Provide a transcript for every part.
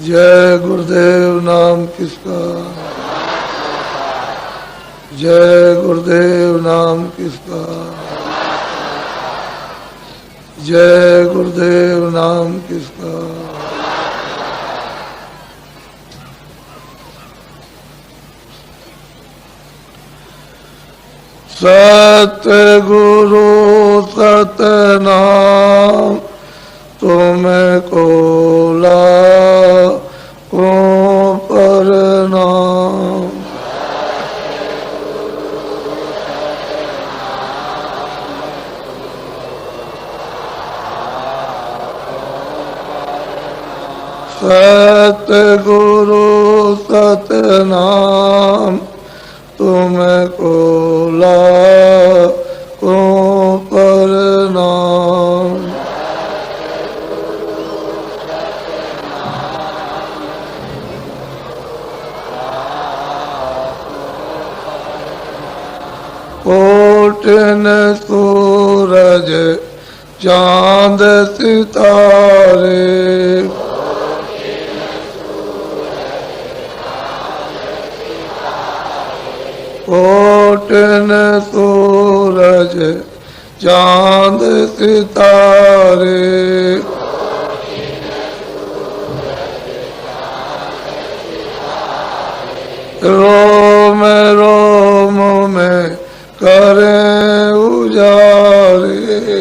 जय गुरुदेव नाम किसका, जय गुरुदेव नाम किसका, जय गुरुदेव नाम किसका। सतगुरु सतनाम तुमको लाखों प्रणाम। सतगुरु सतनाम तुमको लाखों प्रणाम। कोटिन सूरज चांद सितारे, कोटिन सूरज चांद सितारे, रोम रोम में करें उजारे,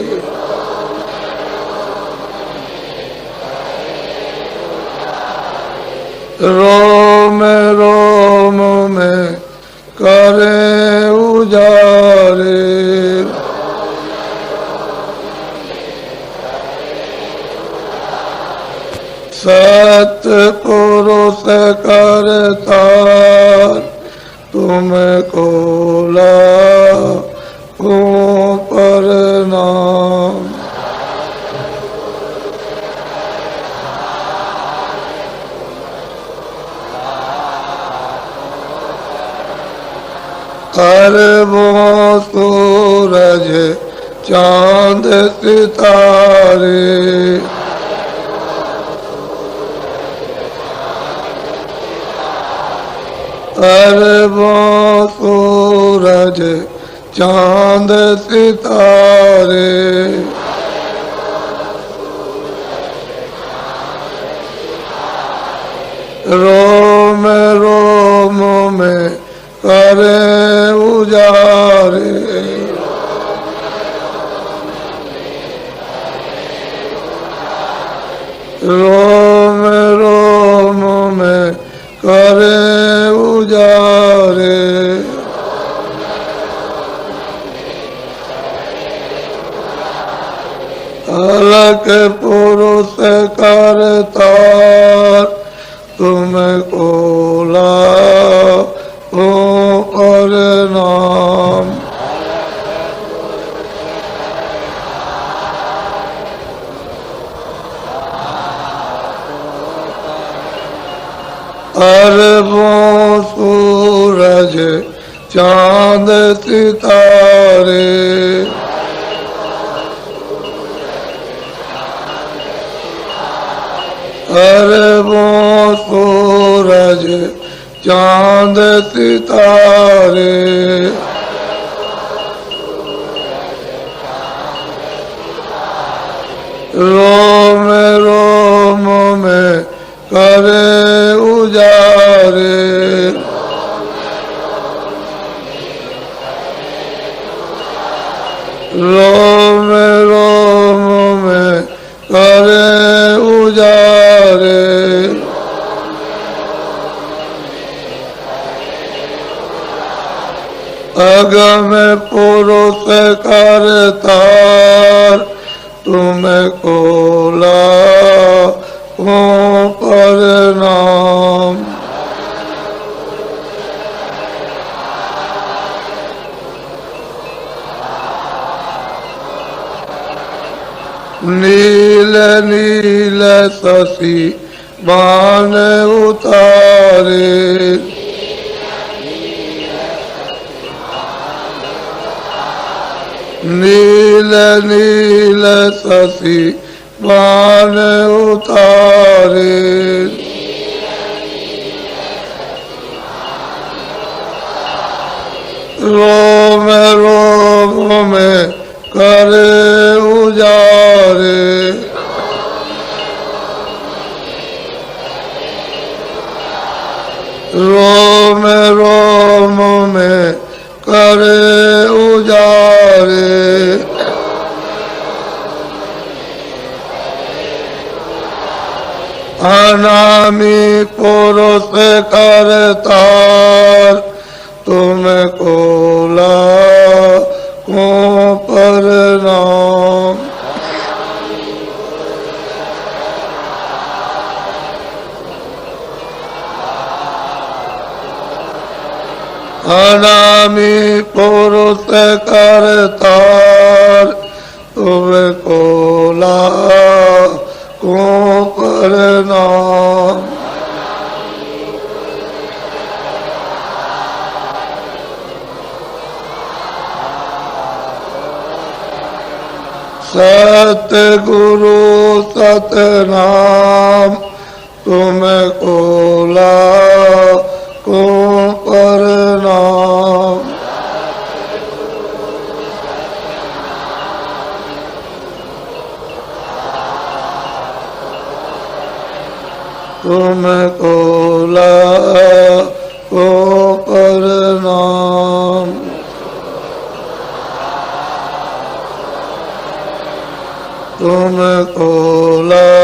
रोम रोम में करें उजारे। सतपुरुष करतार तुमको लाखों प्रणाम। अरबों सूरज चांद सितारे, अरबों सूरज चांद सितारे, रोम रोम में करें उजारे, रोम रोम में करें उजारे। अलग पुरुष करतार तुमको लाखों प्रणाम। अरबों सूरज चांद सितारे, अरबों सूरज चांद सितारे, रोम रोम में करें उजारे, रोम रोम में करें उजारे। अगम पुरुष करतार तुमको लाखों प्रणाम। नील नील शशि बाण उतारे, नील नील शशि बाण उतारे रोम रोम में करे उजारे रोम रोम में करे उजारे अनामी पुरुष करतार तुमको लाखों प्रणाम अनामी पुरुष करतार तुमको लाखों प्रणाम सतगुरु सतनाम तुमको लाखों प्रणाम तुमको लाखों प्रणाम तुमको लाखों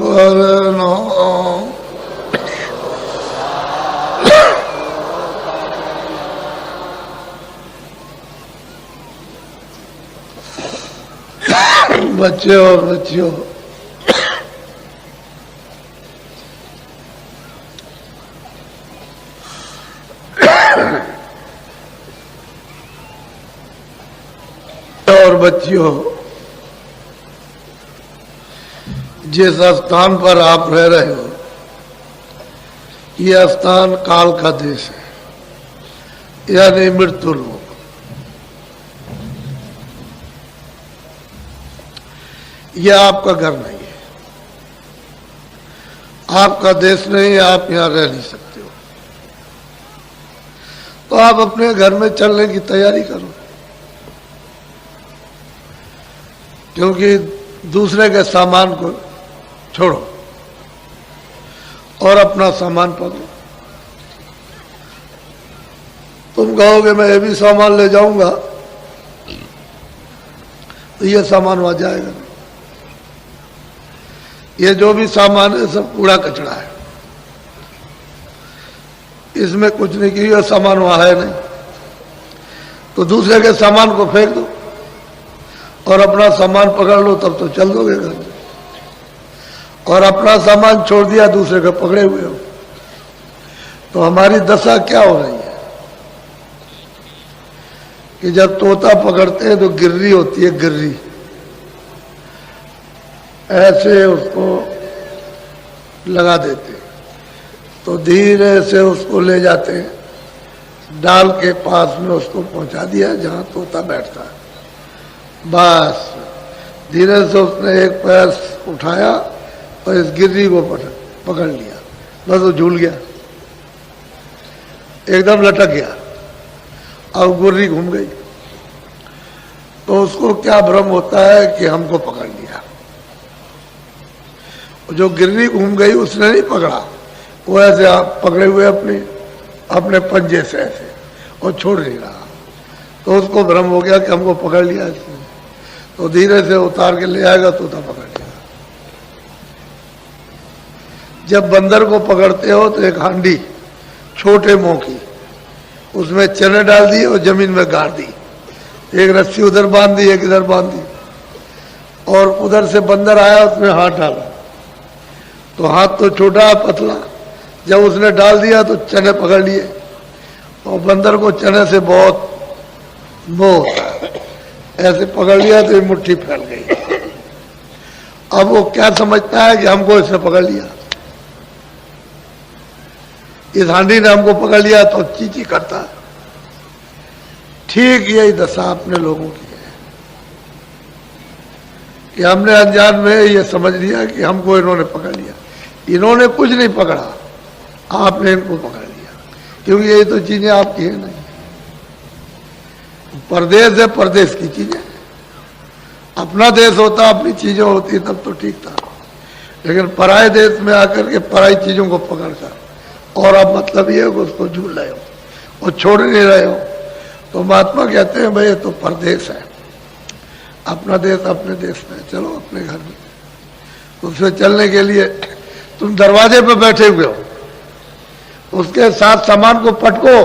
प्रणाम बच्चे और बच्चियों और बच्चियों जिस स्थान पर आप रह रहे हो यह स्थान काल का देश है यानी मृत्यु लोक यह आपका घर नहीं है आपका देश नहीं है आप यहां रह नहीं सकते हो तो आप अपने घर में चलने की तैयारी करो क्योंकि दूसरे के सामान को छोड़ो और अपना सामान पकड़ो तुम कहोगे मैं ये भी सामान ले जाऊंगा तो ये सामान वहां जाएगा नहीं ये जो भी सामान है सब कूड़ा कचरा है इसमें कुछ नहीं किया सामान वहां है नहीं तो दूसरे के सामान को फेंक दो और अपना सामान पकड़ लो तब तो चल दोगे घर में और अपना सामान छोड़ दिया दूसरे को पकड़े हुए हो तो हमारी दशा क्या हो रही है कि जब तोता पकड़ते हैं तो गिर्री होती है गिर्री ऐसे उसको लगा देते तो धीरे से उसको ले जाते हैं डाल के पास में उसको पहुंचा दिया जहां तोता बैठता है बस धीरे से उसने एक पैर उठाया और इस गिर्री को पकड़ लिया बस वो झूल गया एकदम लटक गया और गुर्री घूम गई तो उसको क्या भ्रम होता है कि हमको पकड़ लिया जो गिर्री घूम गई उसने नहीं पकड़ा वो ऐसे आप पकड़े हुए अपने पंजे से ऐसे और छोड़ नहीं रहा तो उसको भ्रम हो गया कि हमको पकड़ लिया इसने तो धीरे से उतार के ले आएगा तोता पकड़ लिया जब बंदर को पकड़ते हो तो एक हांडी छोटे मुंह की उसमें चने डाल दिए और जमीन में गाड़ दी एक रस्सी उधर बांध दी एक इधर बांध दी और उधर से बंदर आया उसमें हाथ डाला तो हाथ तो छोटा पतला जब उसने डाल दिया तो चने पकड़ लिए और बंदर को चने से बहुत मोह होता है ऐसे पकड़ लिया तो ये मुट्ठी फैल गई अब वो क्या समझता है कि हमको इसने पकड़ लिया इस हांडी ने हमको पकड़ लिया तो चींची करता है ठीक यही दशा अपने लोगों की है कि हमने अनजान में ये समझ लिया कि हमको इन्होंने पकड़ लिया। इन्होंने कुछ नहीं पकड़ा, आपने इनको पकड़ लिया, क्योंकि यही तो चीजें आपकी है नहीं। परदेश है, परदेश की चीजें। अपना देश होता, अपनी चीजें होती तब तो ठीक था, लेकिन पराये देश में आकर के पराई चीजों को पकड़कर और अब मतलब ये है कि उसको झूल रहे हो और छोड़ नहीं रहे हो। तो महात्मा कहते हैं भाई ये तो परदेश है, अपना देश अपने देश में, चलो अपने घर में। उसमें चलने के लिए तुम दरवाजे पे बैठे हुए हो, उसके साथ सामान को पटको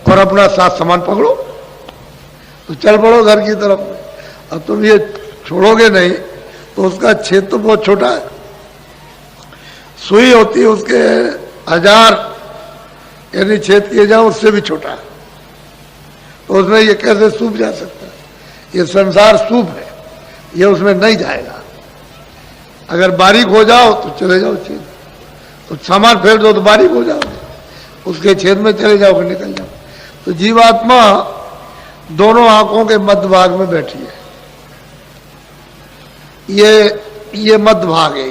और अपना साथ सामान पकड़ो तो चल पड़ो घर की तरफ। अब तुम ये छोड़ोगे नहीं तो उसका छेद तो बहुत छोटा है, सुई होती है उसके 1000 यानी छेद किए जाओ उससे भी छोटा है, तो उसमें ये कैसे सूख जा सकता है? ये संसार सूप है, ये उसमें नहीं जाएगा। अगर बारीक हो जाओ तो चले जाओ छेद, तो सामान फेंक दो तो बारीक हो जाओ, उसके छेद में चले जाओ कि निकल जाओ। तो जीवात्मा दोनों आंखों के मध्य भाग में बैठी है, ये मध्य भाग है,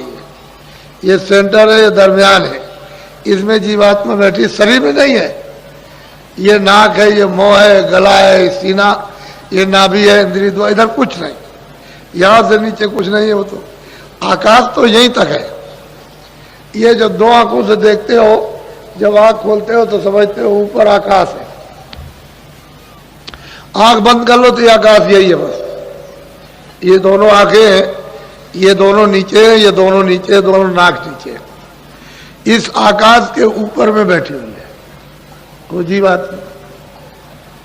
ये सेंटर है, ये दरमियान है, इसमें जीवात्मा बैठी, शरीर में नहीं है। ये नाक है, ये मुंह है, गला है, सीना, ये नाभि है, इंद्रिय द्वार, इधर कुछ नहीं, यहां से नीचे कुछ नहीं है। वो तो आकाश तो यहीं तक है। ये जो दो आंखों से देखते हो, जब आंख खोलते हो तो समझते हो ऊपर आकाश है, आंख बंद कर लो तो ये आकाश यही है बस। ये दोनों आंखें हैं, ये दोनों नीचे है, ये दोनों नीचे, दोनों नाक नीचे। इस आकाश के ऊपर में बैठी हुई है वो जीवात्मा,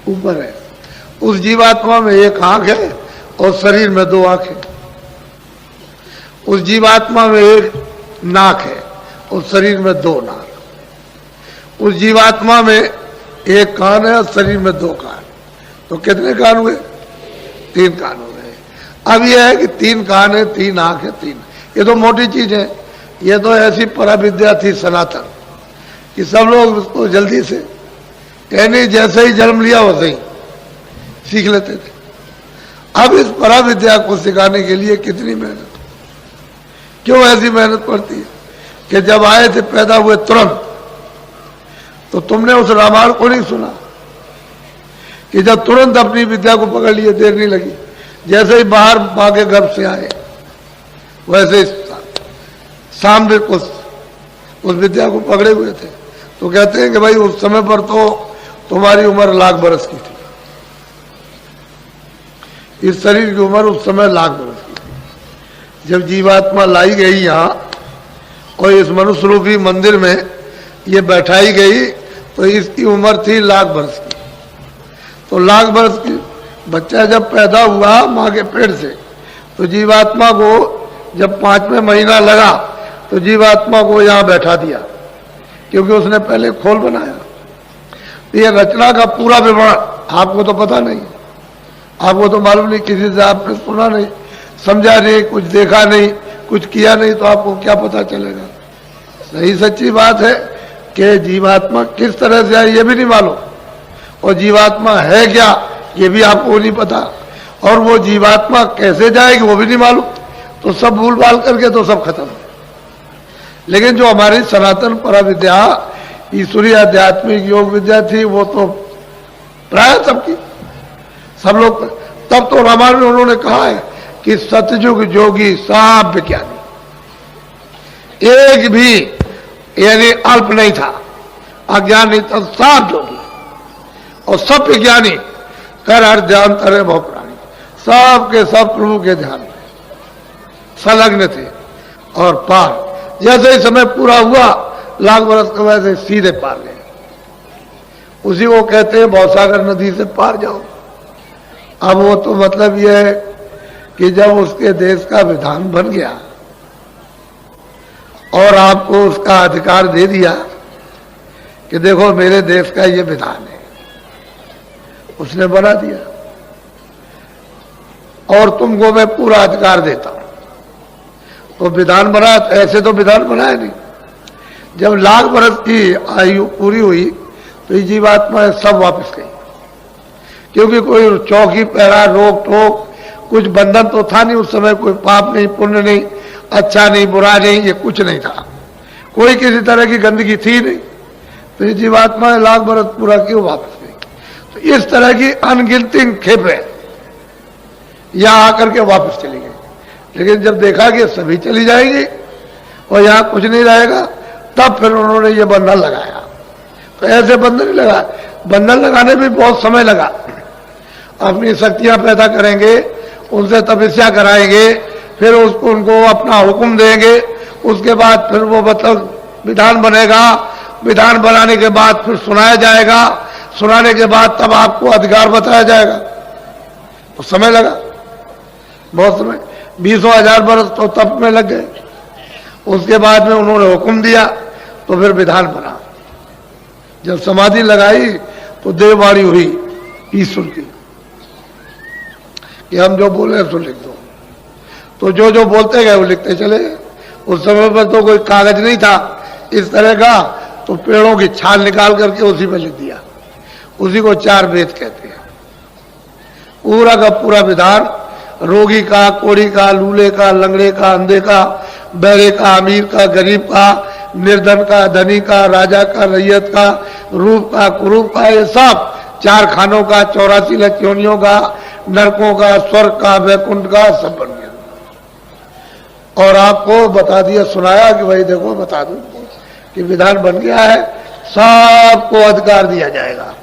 ऊपर है। उस जीवात्मा में एक आंख है और शरीर में 2 आंखें। उस जीवात्मा में एक नाक है और शरीर में 2 नाक। उस जीवात्मा में एक कान है और शरीर में 2 कान। तो कितने कान हुए? 3 कान हो गए। अब यह है कि 3 कान है, 3 आंख है, 3, ये तो मोटी चीज है। ये तो ऐसी पराविद्या थी सनातन कि सब लोग उसको जल्दी से यानी जैसे ही जन्म लिया वैसे ही सीख लेते थे। अब इस पराविद्या को सिखाने के लिए कितनी मेहनत, क्यों ऐसी मेहनत पड़ती है कि जब आए थे पैदा हुए तुरंत, तो तुमने उस रामायण को नहीं सुना कि जब तुरंत अपनी विद्या को पकड़ लिए, देर नहीं लगी। जैसे ही बाहर मां के गर्भ से आए वैसे सामने उस विद्या को पकड़े हुए थे। तो कहते हैं कि भाई उस समय पर तो तुम्हारी उम्र लाख बरस की थी, इस शरीर की उम्र उस समय लाख बरस की थी। जब जीवात्मा लाई गई यहाँ और इस मनुष्य रूपी मंदिर में ये बैठाई गई तो इसकी उम्र थी लाख बरस की। तो लाख बरस की बच्चा जब पैदा हुआ माँ के पेट से, तो जीवात्मा को जब 5वें महीना लगा तो जीवात्मा को यहाँ बैठा दिया, क्योंकि उसने पहले खोल बनाया। ये रचना का पूरा विवरण आपको तो पता नहीं, आपको तो मालूम नहीं, किसी से आपने सुना नहीं, समझा नहीं, कुछ देखा नहीं, कुछ किया नहीं, तो आपको क्या पता चलेगा। सही सच्ची बात है कि जीवात्मा किस तरह से है ये भी नहीं मालूम, और जीवात्मा है क्या ये भी आपको नहीं पता, और वो जीवात्मा कैसे जाएगी वो भी नहीं मालूम। तो सब भूल भाल करके तो सब खत्म है। लेकिन जो हमारी सनातन पराविद्या ईश्वरीय आध्यात्मिक योग विद्या थी वो तो प्राय सबकी, सब लोग। तब तो रामायण में उन्होंने कहा है कि सतयुग जोगी सब विज्ञानी, एक भी यानी अल्प नहीं था, अज्ञान नहीं था, सब जोगी और सब विज्ञानी कर हर ध्यान करे बहु प्राणी, सब के सब प्रभु के ध्यान में संलग्न थे और पार। जैसे ही समय पूरा हुआ लाख बरस के वैसे सीधे पार गए। उसी को कहते हैं भवसागर नदी से पार जाओ। अब वो तो मतलब यह है कि जब उसके देश का विधान बन गया और आपको उसका अधिकार दे दिया कि देखो मेरे देश का ये विधान है, उसने बना दिया और तुमको मैं पूरा अधिकार देता हूं, तो विधान बना। ऐसे तो विधान बनाया नहीं। जब लाख बरस की आयु पूरी हुई तो ये जीवात्मा सब वापस गई, क्योंकि कोई चौकी पहरा, रोक टोक, कुछ बंधन तो था नहीं उस समय। कोई पाप नहीं, पुण्य नहीं, अच्छा नहीं, बुरा नहीं, ये कुछ नहीं था। कोई किसी तरह की गंदगी थी नहीं। तो ये जीवात्मा लाख बरस पूरा क्यों वापस गई? तो इस तरह की अनगिनती खेपें यहां आकर के वापस चली गई। लेकिन जब देखा कि सभी चली जाएगी और यहां कुछ नहीं रहेगा, तब फिर उन्होंने ये बंधन लगाया। तो ऐसे बंधन नहीं लगा, बंधन लगाने में बहुत समय लगा। अपनी शक्तियां पैदा करेंगे, उनसे तपस्या कराएंगे, फिर उसको उनको अपना हुक्म देंगे, उसके बाद फिर वो मतलब विधान बनेगा, विधान बनाने के बाद फिर सुनाया जाएगा, सुनाने के बाद तब आपको अधिकार बताया जाएगा। तो समय लगा, बहुत समय, 20,000 वर्ष तो तप में लग गए। उसके बाद में उन्होंने हुक्म दिया तो फिर विधान बना। जब समाधि लगाई तो देववाणी हुई ईश्वर की कि हम जो बोले तो लिख दो। तो जो जो बोलते गए वो लिखते चले गए। उस समय पर तो कोई कागज नहीं था इस तरह का, तो पेड़ों की छाल निकाल करके उसी में लिख दिया। उसी को 4 वेद कहते हैं। पूरा का पूरा विधान, रोगी का, कोढ़ी का, लूले का, लंगड़े का, अंधे का, बहरे का, अमीर का, गरीब का, निर्धन का, धनी का, राजा का, रैयत का, रूप का, कुरूप का, ये सब 4 खानों का, 84 लाख योनियों का, नरकों का, स्वर्ग का, वैकुंठ का, सब बन गया। और आपको बता दिया, सुनाया कि भाई देखो बता दूं कि विधान बन गया है, सबको अधिकार दिया जाएगा।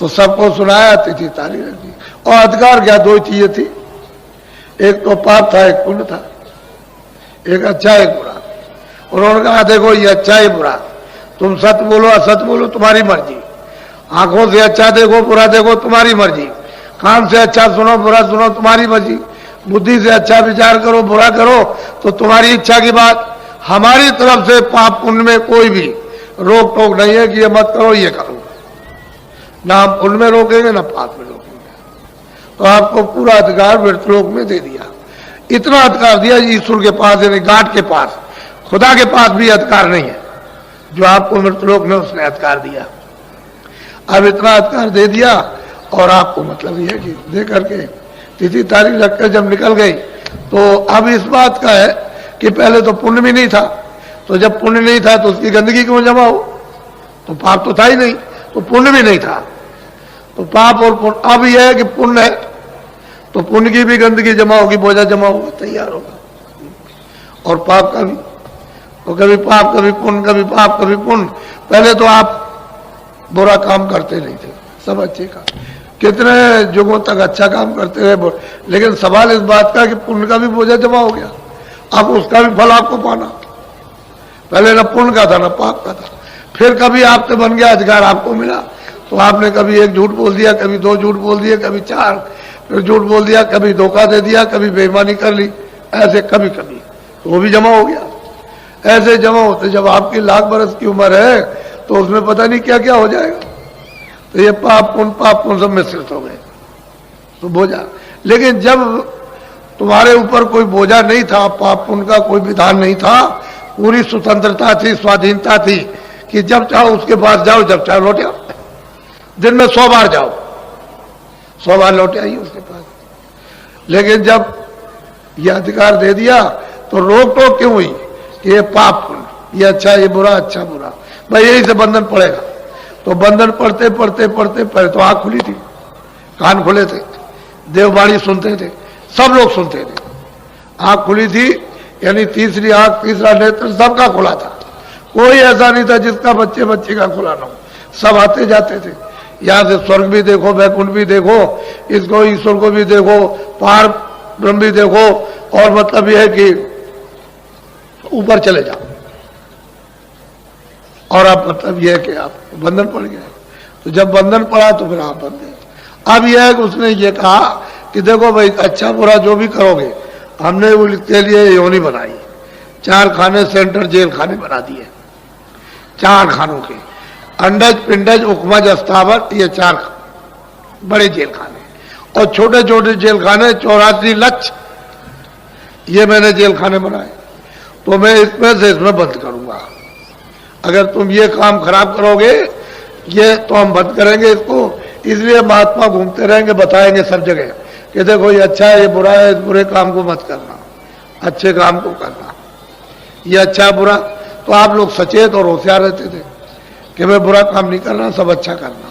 तो सबको सुनाया, तिथि तारीख रख दी। और अधिकार क्या? 2 चीजें थी, एक तो पाप था, एक पुण्य था, एक अच्छा एक बुरा। उन्होंने कहा देखो ये अच्छा है बुरा, तुम सत्य बोलो असत्य बोलो तुम्हारी मर्जी, आंखों से अच्छा देखो बुरा देखो तुम्हारी मर्जी, कान से अच्छा सुनो बुरा सुनो तुम्हारी मर्जी, बुद्धि से अच्छा विचार करो बुरा करो तो तुम्हारी इच्छा की बात। हमारी तरफ से पाप पुण्य में कोई भी रोक टोक नहीं है कि ये मत करो ये करो। ना हम पुण्य में रोकेंगे ना पाप में रोकेंगे। तो आपको पूरा अधिकार मृतलोक में दे दिया। इतना अधिकार दिया ईश्वर के पास, यानी गाठ के पास, खुदा के पास भी अधिकार नहीं है जो आपको मृतलोक में उसने अधिकार दिया। अब इतना अधिकार दे दिया और आपको मतलब ये है कि दे करके तिथि तारीख रखकर जब निकल गई तो अब इस बात का है कि पहले तो पुण्य भी नहीं था, तो जब पुण्य नहीं था तो उसकी गंदगी क्यों जमा हो? तो पाप तो था ही नहीं, तो पुण्य भी नहीं था, तो पाप और पुण्य। अब यह है कि पुण्य है तो पुण्य की भी गंदगी जमा होगी, बोझा जमा होगा, तैयार होगा। और पाप का भी, तो कभी पाप कभी पुण्य, कभी पाप कभी पुण्य। पहले तो आप बुरा काम करते नहीं थे, सब अच्छे काम, कितने युगों तक अच्छा काम करते रहे। लेकिन सवाल इस बात का कि पुण्य का भी बोझा जमा हो गया, अब उसका भी फल आपको पाना। पहले ना पुण्य का था ना पाप का था। फिर कभी आपसे बन गया अधिकार, आपको मिला तो आपने कभी 1 झूठ बोल दिया, कभी 2 झूठ बोल दिए, कभी 4 फिर झूठ बोल दिया, कभी धोखा दे दिया, कभी बेईमानी कर ली, ऐसे कभी कभी तो वो भी जमा हो गया। ऐसे जमा होते जब आपकी लाख बरस की उम्र है तो उसमें पता नहीं क्या क्या हो जाएगा। तो ये पाप पुण्य सब मिश्रित हो गए तो बोझा। लेकिन जब तुम्हारे ऊपर कोई बोझा नहीं था, पाप पुण्य का कोई विधान नहीं था, पूरी स्वतंत्रता थी, स्वाधीनता थी कि जब चाहो उसके पास जाओ, जब चाहो लौटे आओ, दिन में 100 बार जाओ, 100 बार लौटे आइए उसके पास। लेकिन जब ये अधिकार दे दिया तो रोक टोक क्यों हुई कि ये पाप पुण्य, ये अच्छा ये बुरा, अच्छा बुरा, भाई यही से बंधन पड़ेगा। तो बंधन पढ़ते पढ़ते पढ़ते पहले तो आंख खुली थी, कान खुले थे, देववाणी सुनते थे, सब लोग सुनते थे, आंख खुली थी, यानी तीसरी आंख, तीसरा नेत्र सबका खुला था। कोई ऐसा नहीं था जिसका बच्चे बच्चे का खुला ना हो, सब आते जाते थे। यहां से स्वर्ग भी देखो, वैकुंठ भी देखो, इसको ईश्वर को भी देखो, पार ब्रह्म भी देखो, और मतलब यह है कि ऊपर चले जाओ। और अब मतलब यह है कि आप बंधन पड़ गया। तो जब बंधन पड़ा तो फिर आप बंधे। अब यह है कि उसने ये कहा कि देखो भाई अच्छा बुरा जो भी करोगे, हमने उसके लिए योनि बनाई, 4 खाने सेंट्रल जेल खाने बना दिए, 4 खानों के, अंडज पिंडज उपमज अस्थावर, ये 4 बड़े जेल खाने, और छोटे छोटे जेल खाने 84 लक्ष, ये मैंने जेल खाने बनाए। तो मैं इसमें से इसमें बंद करूंगा। अगर तुम ये काम खराब करोगे ये तो हम बंद करेंगे इसको, इसलिए महात्मा घूमते रहेंगे, बताएंगे सब जगह कि देखो ये अच्छा है, ये बुरा है, इस बुरे काम को मत करना, अच्छे काम को करना, ये अच्छा बुरा। तो आप लोग सचेत और होशियार रहते थे कि मैं बुरा काम नहीं करना, सब अच्छा करना।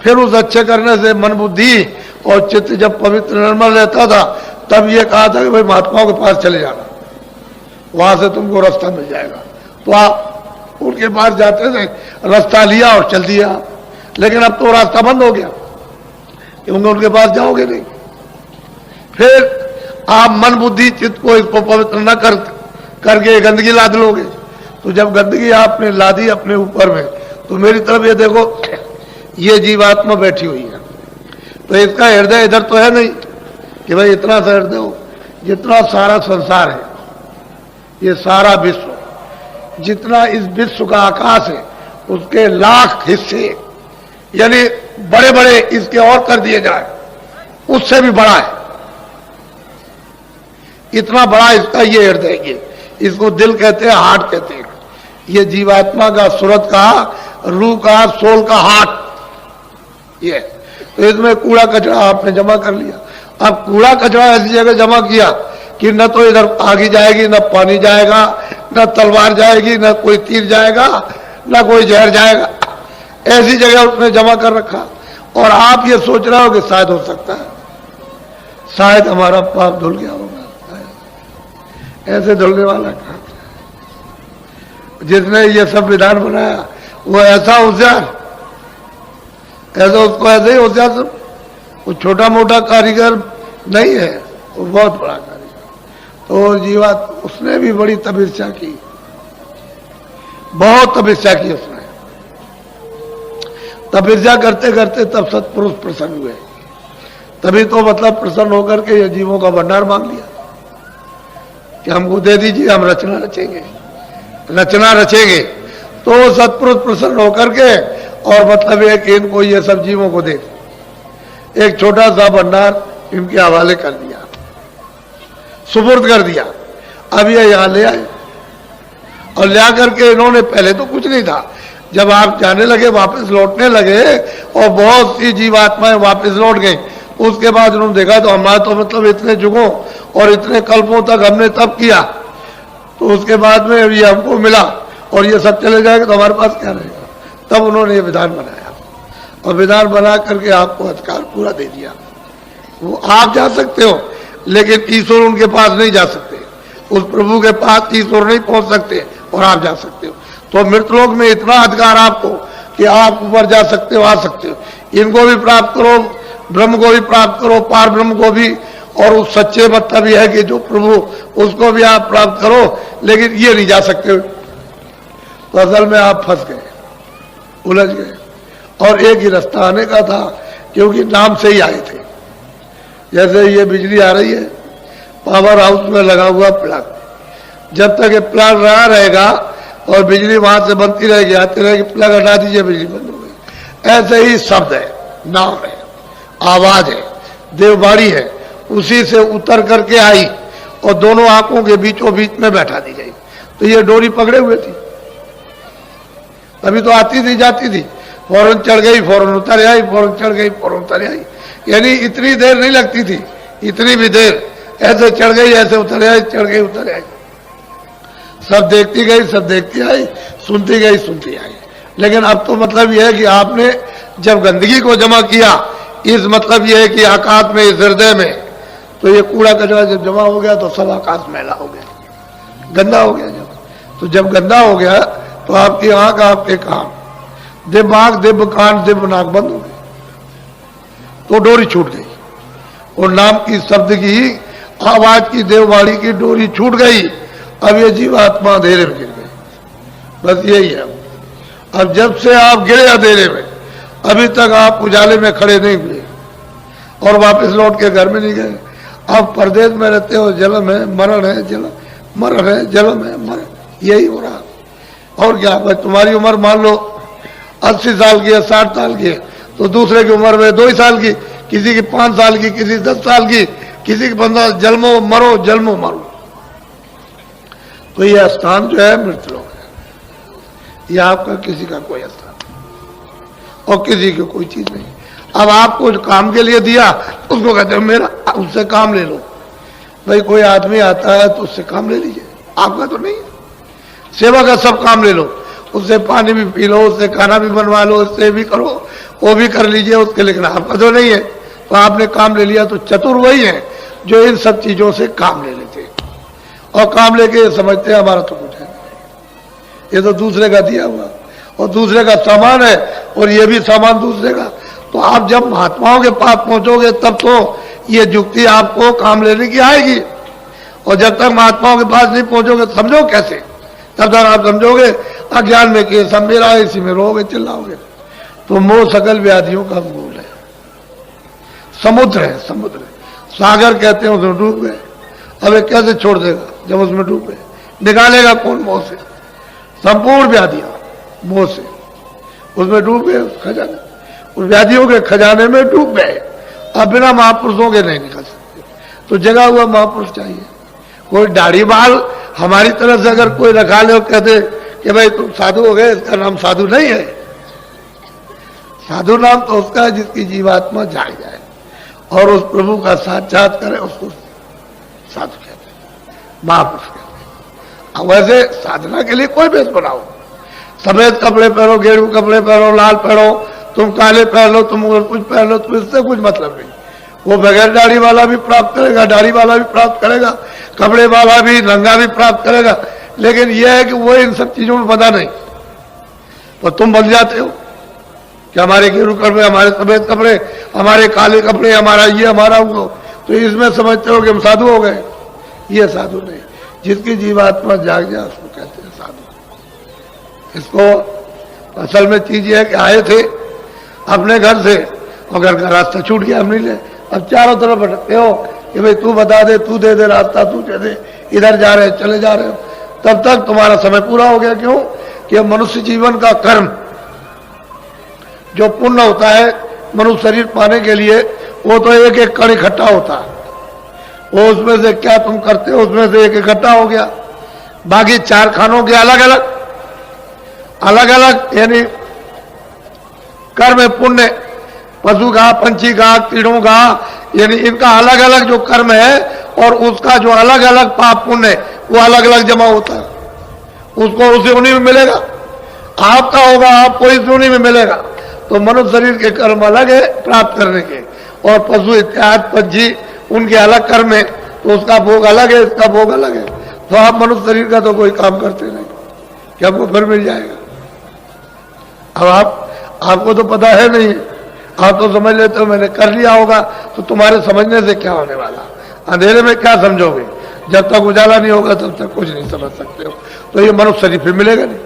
फिर उस अच्छे करने से मन बुद्धि और चित्त जब पवित्र निर्मल रहता था, तब ये कहा था कि भाई महात्माओं के पास चले जाना, वहां से तुमको रास्ता मिल जाएगा। तो आप उनके पास जाते थे, रास्ता लिया और चल दिया। लेकिन अब तो रास्ता बंद हो गया, क्योंकि उनके पास जाओगे नहीं। फिर आप मन बुद्धि चित्त को इसको पवित्र न करके गंदगी लाद लोगे। तो जब गंदगी आपने लादी अपने ऊपर में, तो मेरी तरफ ये देखो, ये जीवात्मा बैठी हुई है, तो इसका हृदय इधर तो है नहीं कि भाई इतना सा हृदय हो। जितना सारा संसार है, ये सारा विश्व, जितना इस विश्व का आकाश है, उसके लाख हिस्से, यानी बड़े बड़े इसके और कर दिए जाए, उससे भी बड़ा है। इतना बड़ा इसका ये हृदय, ये इसको दिल कहते हैं, हार्ट कहते हैं। ये जीवात्मा का, सूरत का, रूह का, सोल का हार्ट ये। तो इसमें कूड़ा कचरा आपने जमा कर लिया। अब कूड़ा कचरा ऐसी जगह जमा किया कि न तो इधर आगी जाएगी, न पानी जाएगा, न तलवार जाएगी, न कोई तीर जाएगा, न कोई जहर जाएगा। ऐसी जगह उसने जमा कर रखा। और आप ये सोच रहे हो कि शायद हो सकता है, शायद हमारा पाप धुल गया होगा। ऐसे धुलने वाला कहां? जिसने ये सब विधान बनाया वो ऐसा होशियार, ऐसा उसको ऐसे ही होशियार, वो छोटा मोटा कारीगर नहीं है, वो बहुत बड़ा कारीगर। तो जीवात उसने भी बड़ी तपस्या की, बहुत तपस्या की उसने। तपस्या करते करते तब सत्पुरुष प्रसन्न हुए। तभी तो मतलब प्रसन्न होकर के ये जीवों का भंडार मांग लिया कि हमको दे दीजिए, हम रचना रचेंगे, रचना रचेंगे। तो सत्पुरुष प्रसन्न होकर के और मतलब है कि इनको ये सब जीवों को दे, एक छोटा सा भंडार इनके हवाले कर दिया, सुपुर्द कर दिया। अब ये यहां ले आए और ले आकर के इन्होंने, पहले तो कुछ नहीं था, जब आप जाने लगे, वापस लौटने लगे और बहुत सी जीवात्माएं वापस लौट गई, उसके बाद उन्होंने देखा तो हमारा तो मतलब इतने जुगों और इतने कल्पों तक हमने तब किया, तो उसके बाद में ये हमको मिला और ये सब चले जाएगा तो हमारे पास क्या रहेगा। तब उन्होंने ये विधान बनाया और विधान बना करके आपको अधिकार पूरा दे दिया। वो आप जा सकते हो, लेकिन ईश्वर उनके पास नहीं जा सकते, उस प्रभु के पास ईश्वर नहीं पहुंच सकते और आप जा सकते हो। तो मृतलोक में इतना अधिकार आपको कि आप ऊपर जा सकते हो, आ सकते हो। इनको भी प्राप्त करो, ब्रह्म को भी प्राप्त करो, पार ब्रह्म को भी, और उस सच्चे मतलब यह है कि जो प्रभु, उसको भी आप प्राप्त करो, लेकिन ये नहीं जा सकते। तो असल में आप फंस गए, उलझ गए। और एक ही रास्ता आने का था, क्योंकि नाम से ही आए थे। जैसे ये बिजली आ रही है, पावर हाउस में लगा हुआ प्लग, जब तक ये प्लग रहा रहेगा और बिजली वहां से बनती रहेगी, आती रहेगी, प्लग हटा दीजिए, बिजली बंद हो गई। ऐसे ही शब्द है, नाम है, आवाज है, देवबाड़ी है, उसी से उतर करके आई और दोनों आंखों के बीचों बीच में बैठा दी गई। तो ये डोरी पकड़े हुए थी, अभी तो आती थी जाती थी, फौरन चढ़ गई, फौरन उतर आई, फौरन चढ़ गई, फौरन उतर आई। यानी इतनी देर नहीं लगती थी, इतनी भी देर, ऐसे चढ़ गई, ऐसे उतर आई, चढ़ गई, उतर आई। सब देखती गई, सब देखती आई, सुनती गई, सुनती आई। लेकिन अब तो मतलब यह है कि आपने जब गंदगी को जमा किया, इस मतलब यह है कि आकाश में, इस हृदय में, तो ये कूड़ा कचरा जब जमा हो गया तो सब आकाश मैला हो गया, गंदा हो गया। तो जब गंदा हो गया तो आपकी आंख, आपके कान, दिव्य आंख, दिव्य कान, दिव्य नाक बंद हो गई, तो डोरी छूट गई। और नाम की, शब्द की, आवाज की, देववाणी की डोरी छूट गई। अब ये जीवात्मा अंधेरे में गिर गई। बस यही है। अब जब से आप गिरे अंधेरे में, अभी तक आप उजाले में खड़े नहीं हुए और वापस लौट के घर में नहीं गए। अब परदेश में रहते हो, जन्म है, मरण है, जन्म, मरण है, जन्म है, मरण, यही हो रहा। और क्या भाई, तुम्हारी उम्र मान लो 80 साल की है, 60 साल की है, तो दूसरे की उम्र में 2 साल की, किसी की 5 साल की, किसी 10 साल की, किसी की 15, जन्मो मरो, जन्मो मरो। तो यह स्थान जो है मृतलोक है, यह आपका किसी का कोई स्थान और किसी की कोई चीज नहीं। अब आपको जो काम के लिए दिया उसको कहते हैं मेरा, उससे काम ले लो। भाई कोई आदमी आता है तो उससे काम ले लीजिए, आपका तो नहीं है। सेवा का सब काम ले लो, उससे पानी भी पी लो, उससे खाना भी बनवा लो, उससे भी करो, वो भी कर लीजिए उसके, लेकिन आपका तो नहीं है। तो आपने काम ले लिया। तो चतुर वही है जो इन सब चीजों से काम ले लेते हैं और काम लेके ये समझते हैं हमारा तो कुछ है, ये तो दूसरे का दिया हुआ और दूसरे का सामान है और ये भी सामान दूसरे का। तो आप जब महात्माओं के पास पहुंचोगे तब तो ये युक्ति आपको काम लेने की आएगी, और जब तक महात्माओं के पास नहीं पहुंचोगे समझो कैसे, तब तक आप समझोगे अज्ञान में कि सब मेरा है, इसी में रोगे चिल्लाओगे। तो मोह सकल व्याधियों का मूल है, समुद्र है, समुद्र है। सागर कहते हैं उसमें डूब गए, अब ये कैसे छोड़ देगा जब उसमें डूब गए, निकालेगा कौन मोह से? संपूर्ण व्याधियां मोह से उसमें डूब गए, खजाने, उस व्याधियों के खजाने में डूब गए। अब बिना महापुरुषों के नहीं निकल सकते, तो जगा हुआ महापुरुष चाहिए। कोई दाढ़ी बाल हमारी तरफ से अगर कोई रखा ले और कहते कि भाई तुम साधु हो गए, इसका नाम साधु नहीं है। साधु नाम तो उसका है जिसकी जीवात्मा जाग जाए और उस प्रभु का साक्षात करे, उसको साधु कहते हैं, महापुरुष कहते हैं। अब वैसे साधना के लिए कोई वेश बनाओ, सफेद कपड़े पहनो, गेरू कपड़े पहनो, लाल पहनो, तुम काले पहन लो, तुम कुछ पहन लो, तो इससे कुछ मतलब नहीं। वो बगैर दाढ़ी वाला भी प्राप्त करेगा, दाढ़ी वाला भी प्राप्त करेगा, कपड़े वाला भी, नंगा भी प्राप्त करेगा। लेकिन यह है कि वो इन सब चीजों में बंधा नहीं। तो तुम बन जाते हो कि हमारे गेरू कपड़े, हमारे सफेद कपड़े, हमारे काले कपड़े, हमारा ये, हमारा वो, तो इसमें समझते हो कि हम साधु हो गए। ये साधु नहीं, जिसकी जीवात्मा जाग जाए उसको कहते हैं साधु। इसको असल में चीज ये है कि आए थे अपने घर से और घर का रास्ता छूट गया, हम नहीं ले, अब चारों तरफ भटकते हो कि भाई तू बता दे, तू दे दे रास्ता, तू दे दे, इधर जा रहे चले जा रहे हो, तब तक तुम्हारा समय पूरा हो गया। क्यों? कि मनुष्य जीवन का कर्म जो पुण्य होता है मनुष्य शरीर पाने के लिए, वो तो एक एक कण इकट्ठा होता है, वो उसमें से क्या तुम करते हो उसमें से एक इकट्ठा हो गया। बाकी चार खानों के अलग अलग अलग अलग यानी कर्म पुण्य, पशु का, पंछी का, कीड़ों का, यानी इनका अलग अलग जो कर्म है और उसका जो अलग अलग पाप पुण्य वो अलग अलग जमा होता है, उसको उसी उन्हीं में मिलेगा। आपका होगा, आपको इस उन्हीं में मिलेगा। तो मनुष्य शरीर के कर्म अलग है प्राप्त करने के, और पशु इत्यादि पंछी उनके अलग कर्म है, तो उसका भोग अलग है, इसका भोग अलग है। तो आप मनुष्य शरीर का तो कोई काम करते नहीं कि आपको फिर मिल जाएगा। अब आपको तो पता है नहीं, आप तो समझ लेते हो मैंने कर लिया होगा, तो तुम्हारे समझने से क्या होने वाला? अंधेरे में क्या समझोगे? जब तक उजाला नहीं होगा तब तक कुछ नहीं समझ सकते हो। तो ये मनुष्य शरीर फिर मिलेगा नहीं,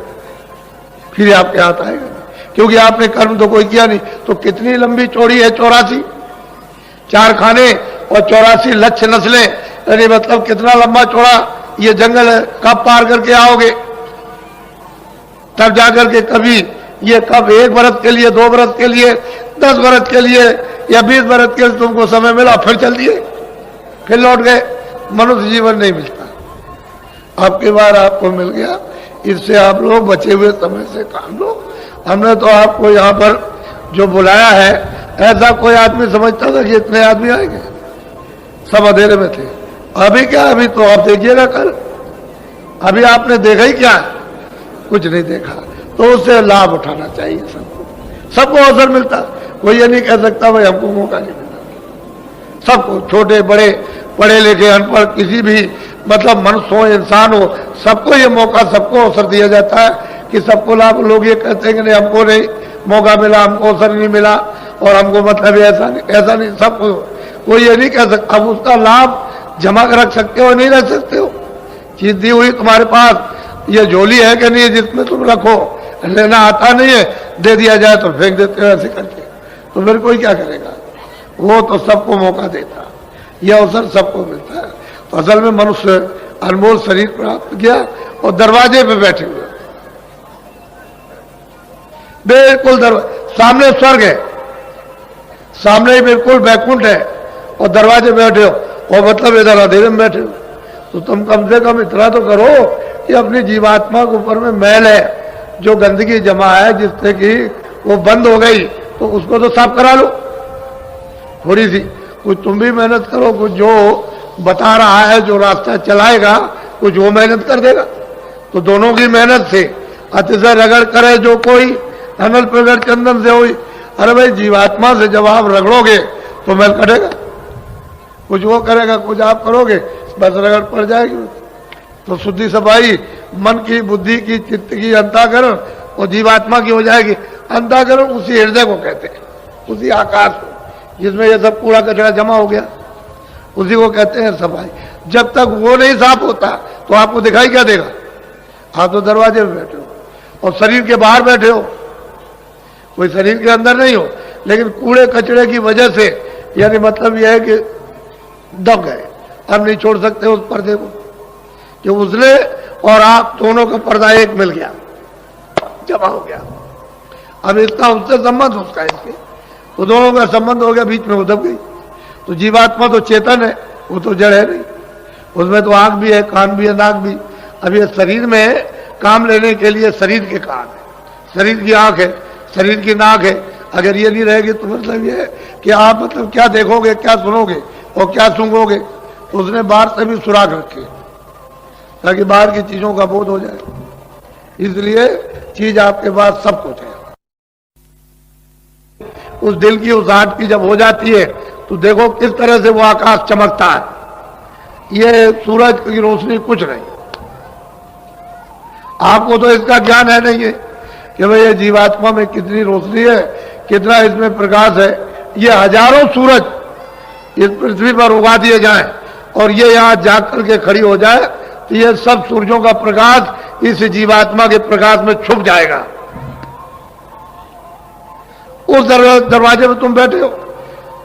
फिर आपके हाथ आएगा नहीं, क्योंकि आपने कर्म तो कोई किया नहीं। तो कितनी लंबी चौड़ी है? 84 चार खाने और 84 लक्ष्य नस्लें, यानी मतलब कितना लंबा चौड़ा ये जंगल है। कब पार करके आओगे? तब जाकर के कभी ये कब 1 बरस के लिए, 2 बरस के लिए, 10 बरस के लिए या 20 बरस के लिए तुमको समय मिला, फिर चल दिए, फिर लौट गए। मनुष्य जीवन नहीं मिलता। आपकी बार आपको मिल गया, इससे आप लोग बचे हुए समय से काम लो। हमने तो आपको यहाँ पर जो बुलाया है, ऐसा कोई आदमी समझता था कि इतने आदमी आएंगे? सब अंधेरे में थे। अभी क्या? अभी तो आप देखिएगा कल, अभी आपने देखा ही क्या? कुछ नहीं देखा। तो उससे लाभ उठाना चाहिए सबको, सबको अवसर मिलता। कोई ये नहीं कह सकता भाई हमको मौका नहीं मिलता। सबको, छोटे बड़े, पढ़े लिखे अनपढ़, किसी भी मतलब मनुष्य हो, इंसान हो, सबको ये मौका, सबको अवसर दिया जाता है कि सबको लाभ। लोग ये कहते हैं कि नहीं हमको नहीं मौका मिला, हमको अवसर नहीं मिला और हमको मतलब ऐसा नहीं। सबको कोई ये नहीं कह सकता। अब उसका लाभ जमा कर रख सकते हो, नहीं रख सकते हो। चीज दी हुई तुम्हारे पास, ये झोली है कि नहीं जिसमें तुम रखो, लेना आता नहीं है, दे दिया जाए तो फेंक देते हो ऐसे करके, तो फिर कोई क्या करेगा? वो तो सबको मौका देता, यह अवसर सबको मिलता है। तो असल में मनुष्य अनमोल शरीर प्राप्त किया और दरवाजे पे बैठे हुए, बिल्कुल सामने स्वर्ग है, सामने ही बिल्कुल बैकुंठ है और दरवाजे बैठे हो, और मतलब इधर अंधेरे में बैठे हो। तो तुम कम से कम इतना तो करो कि अपनी जीवात्मा के ऊपर में मैल है, जो गंदगी जमा है जिससे कि वो बंद हो गई, तो उसको तो साफ करा लो। थोड़ी सी, कुछ तुम भी मेहनत करो, कुछ जो बता रहा है, जो रास्ता चलाएगा, कुछ वो मेहनत कर देगा। तो दोनों की मेहनत से अतिशय रगड़ करे जो कोई, अनल प्रगट चंदन से हुई। अरे भाई, जीवात्मा से जब आप रगड़ोगे तो मैल कटेगा, कुछ वो करेगा, कुछ आप करोगे, बस रगड़ पड़ जाएगी। तो शुद्धि सफाई मन की, बुद्धि की, चित्त की, अंतःकरण और जीवात्मा की हो जाएगी। अंतःकरण उसी हृदय को कहते हैं, उसी आकाश को जिसमें ये सब कूड़ा कचरा जमा हो गया, उसी को कहते हैं सफाई। जब तक वो नहीं साफ होता तो आपको दिखाई क्या देगा? आप तो दरवाजे में बैठे हो और शरीर के बाहर बैठे हो, कोई शरीर के अंदर नहीं हो, लेकिन कूड़े कचरे की वजह से, यानी मतलब यह है कि दब गए, अब नहीं छोड़ सकते उस पर्दे को, कि उसने और आप दोनों का पर्दा एक मिल गया, जमा हो गया। अब इसका उससे संबंध, उसका इसके, तो दोनों का संबंध हो गया, बीच में वो दब गई। तो जीवात्मा तो चेतन है, वो तो जड़ है नहीं, उसमें तो आंख भी है, कान भी है, नाक भी। अब ये शरीर में काम लेने के लिए शरीर के कान है, शरीर की आंख है, शरीर की नाक है। अगर ये नहीं रहेगी तो मतलब ये है कि आप मतलब क्या देखोगे, क्या सुनोगे और क्या सूंघोगे। तो उसने बाहर से भी सुराग रखे ताकि बाहर की चीजों का बोध हो जाए, इसलिए चीज आपके पास सब कुछ है। उस दिल की उस आंख की जब हो जाती है तो देखो किस तरह से वो आकाश चमकता है। ये सूरज की रोशनी कुछ नहीं, आपको तो इसका ज्ञान है नहीं है कि भाई ये जीवात्मा में कितनी रोशनी है, कितना इसमें प्रकाश है। ये हजारों सूरज इस पृथ्वी पर उगा दिए जाएं और ये यहां जाग करके खड़ी हो जाए तो ये सब सूर्यों का प्रकाश इस जीवात्मा के प्रकाश में छुप जाएगा। उस दरवाजे पर तुम बैठे हो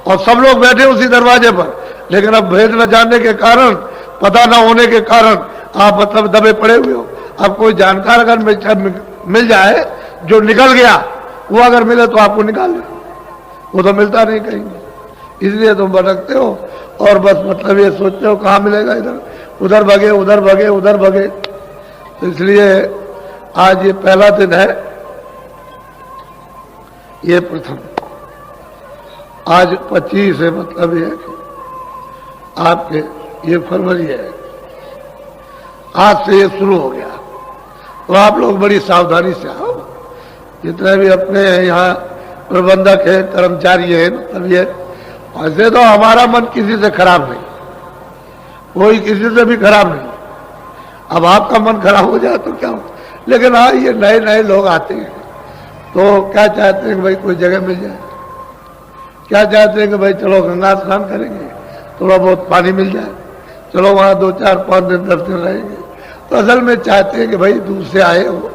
और सब लोग बैठे उसी दरवाजे पर, लेकिन अब भेद न जानने के कारण, पता न होने के कारण आप मतलब दबे पड़े हुए हो। अब कोई जानकार अगर मिल जाए जो निकल गया, वो अगर मिले तो आपको निकाल ले, वो तो मिलता नहीं कहीं, इसलिए तुम भटकते हो और बस मतलब ये सोचते हो कहाँ मिलेगा, इधर उधर भगे, उधर भगे, उधर भगे। तो इसलिए आज ये पहला दिन है, ये प्रथम, आज 25 है, मतलब ये आपके ये फरवरी है, आज से ये शुरू हो गया। तो आप लोग बड़ी सावधानी से आओ, जितने भी अपने यहाँ प्रबंधक है, कर्मचारी है, मतलब ये ऐसे तो हमारा मन किसी से खराब नहीं, कोई किसी से भी खराब नहीं। अब आपका मन खराब हो जाए तो क्या हो, लेकिन हाँ ये नए नए लोग आते हैं तो क्या चाहते हैं कि भाई कोई जगह मिल जाए, क्या चाहते हैं कि भाई चलो गंगा स्नान करेंगे, थोड़ा बहुत पानी मिल जाए, चलो वहाँ 2, 4, 5 दिन 10 दिन रहेंगे। तो असल में चाहते हैं कि भाई दूर से आए हो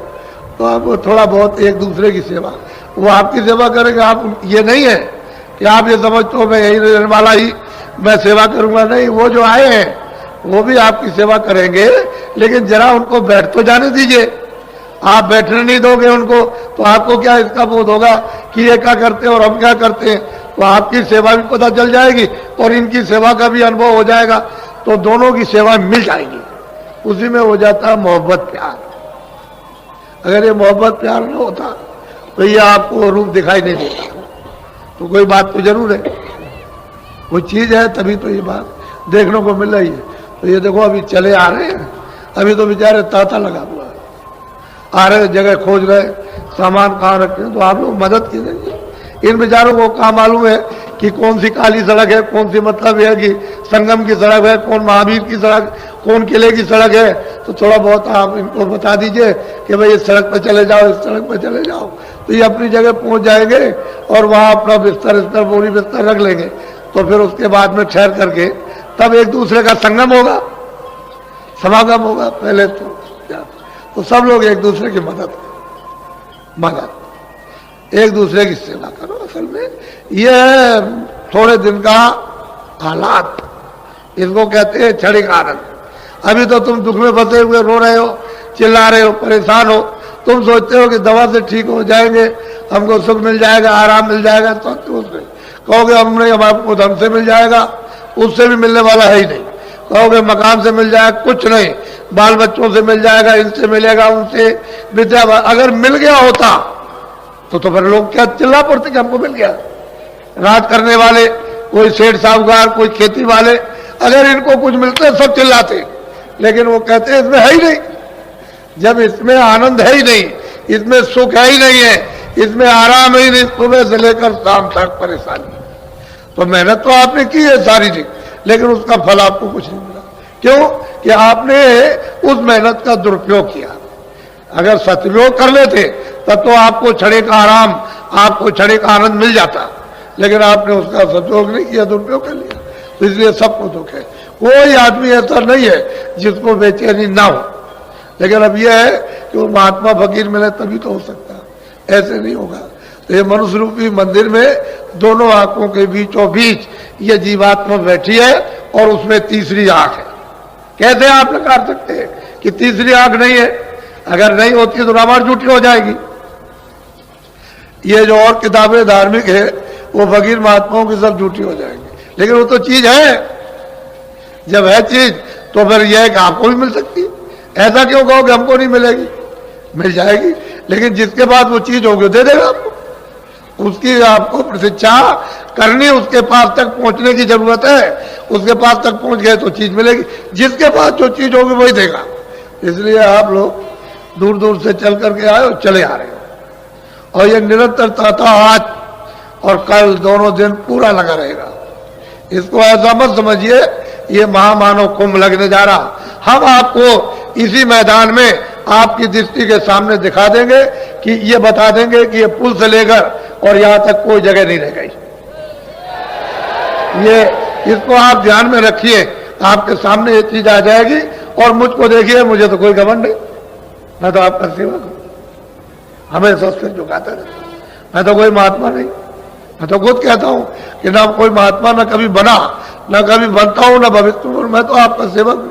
तो आप थोड़ा बहुत एक दूसरे की सेवा, वो आपकी सेवा करेंगे। आप ये नहीं है कि आप ये समझते हो मैं यही रहने वाला ही मैं सेवा करूंगा, नहीं, वो जो आए हैं वो भी आपकी सेवा करेंगे, लेकिन जरा उनको बैठ तो जाने दीजिए। आप बैठने नहीं दोगे उनको तो आपको क्या इसका बोध होगा कि ये क्या करते हैं और हम क्या करते हैं। तो आपकी सेवा भी पता चल जाएगी और इनकी सेवा का भी अनुभव हो जाएगा, तो दोनों की सेवा मिल जाएगी। उसी में हो जाता है मोहब्बत प्यार। अगर ये मोहब्बत प्यार न होता तो ये आपको रूप दिखाई नहीं देता। तो कोई बात तो जरूर है, कोई चीज है तभी तो ये बात देखने को मिल रही है। तो ये देखो अभी चले आ रहे हैं, अभी तो बेचारे तांता लगा हुआ है, आ रहे जगह खोज रहे, सामान कहाँ रखे हैं, तो आप लोग मदद कीजिए। इन बेचारों को कहाँ मालूम है कि कौन सी काली सड़क है, कौन सी मतलब है कि संगम की सड़क है, कौन महावीर की सड़क, कौन किले की सड़क है। तो थोड़ा बहुत आप इनको बता दीजिए कि भाई इस सड़क पर चले जाओ, इस सड़क पर चले जाओ, तो ये अपनी जगह पहुंच जाएंगे और वहाँ अपना बिस्तर बोरी बिस्तर रख लेंगे। तो फिर उसके बाद में ठहर करके तब एक दूसरे का संगम होगा, समागम होगा। पहले तो सब लोग एक दूसरे की मदद, एक दूसरे की सेवा करो। असल में ये थोड़े दिन का हालात, इसको कहते हैं क्षणिक आनंद। अभी तो तुम दुख में फंसे हुए रो रहे हो, चिल्ला रहे हो, परेशान हो, तुम सोचते हो कि दवा से ठीक हो जाएंगे, हमको सुख मिल जाएगा, आराम मिल जाएगा। तो उसमें कहोगे हमने आपको धन से मिल जाएगा, उससे भी मिलने वाला है ही नहीं। कहोगे मकान से मिल जाएगा, कुछ नहीं, बाल बच्चों से मिल जाएगा, इनसे मिलेगा, उनसे विद्या। अगर मिल गया होता तो फिर लोग क्या चिल्ला पड़ते कि हमको मिल गया। राज करने वाले कोई सेठ साहूकार, कोई खेती वाले, अगर इनको कुछ मिलते सब चिल्लाते, लेकिन वो कहते हैं इसमें है ही नहीं। जब इसमें आनंद है ही नहीं, इसमें सुख है ही नहीं है, इसमें आराम ही नहीं, सुबह से लेकर शाम तक परेशानी। तो मेहनत तो आपने की है शारीरिक, लेकिन उसका फल आपको कुछ नहीं मिला। क्यों? कि आपने उस मेहनत का दुरुपयोग किया। अगर सदुपयोग कर लेते तब तो आपको क्षणिक आराम, आपको क्षणिक आनंद मिल जाता, लेकिन आपने उसका सदुपयोग नहीं किया, दुरुपयोग कर लिया, तो इसलिए सबको दुख है। कोई आदमी ऐसा नहीं है जिसको बेचैनी ना हो, लेकिन अब यह है कि वो महात्मा फकीर मिले तभी तो हो सकता है, ऐसे नहीं होगा। तो ये मनुष्य रूपी मंदिर में दोनों आंखों के बीचों बीच ये जीवात्मा बैठी है और उसमें तीसरी आंख है। कैसे आप नकार सकते हैं कि तीसरी आंख नहीं है? अगर नहीं होती तो रामायण झूठी हो जाएगी। ये जो और किताबें धार्मिक है वो फकीर महात्माओं की सब झूठी हो जाएंगी, लेकिन वो तो चीज है। जब है चीज तो फिर यह है कि आपको भी मिल सकती है। ऐसा क्यों कहो कि हमको नहीं मिलेगी? मिल जाएगी, लेकिन जिसके पास वो चीज होगी दे देगा आपको। उसकी आपको प्रतीक्षा करनी, उसके पास तक पहुंचने की जरूरत है। उसके पास तक पहुंच गए तो चीज मिलेगी, जिसके पास जो चीज होगी वही देगा। इसलिए आप लोग दूर दूर से चल करके आए और चले आ रहे हो, और ये निरंतरता था आज और कल, दोनों दिन पूरा लगा रहेगा। इसको ऐसा मत समझिए ये महामानव कुंभ लगने जा रहा। हम आपको इसी मैदान में आपकी दृष्टि के सामने दिखा देंगे कि ये बता देंगे कि ये पुल से लेकर और यहां तक कोई जगह नहीं रह गई। ये इसको आप ध्यान में रखिए, आपके सामने ये चीज आ जाएगी। और मुझको देखिए, मुझे तो कोई घमंड नहीं, मैं तो आपका सेवक हूं, हमेशा सिर झुकाता रहता हूं। मैं तो कोई महात्मा नहीं, मैं तो खुद कहता हूं कि ना कोई महात्मा ना कभी बना, ना कभी बनता हूं, ना भविष्य में। मैं तो आपका सेवक हूं,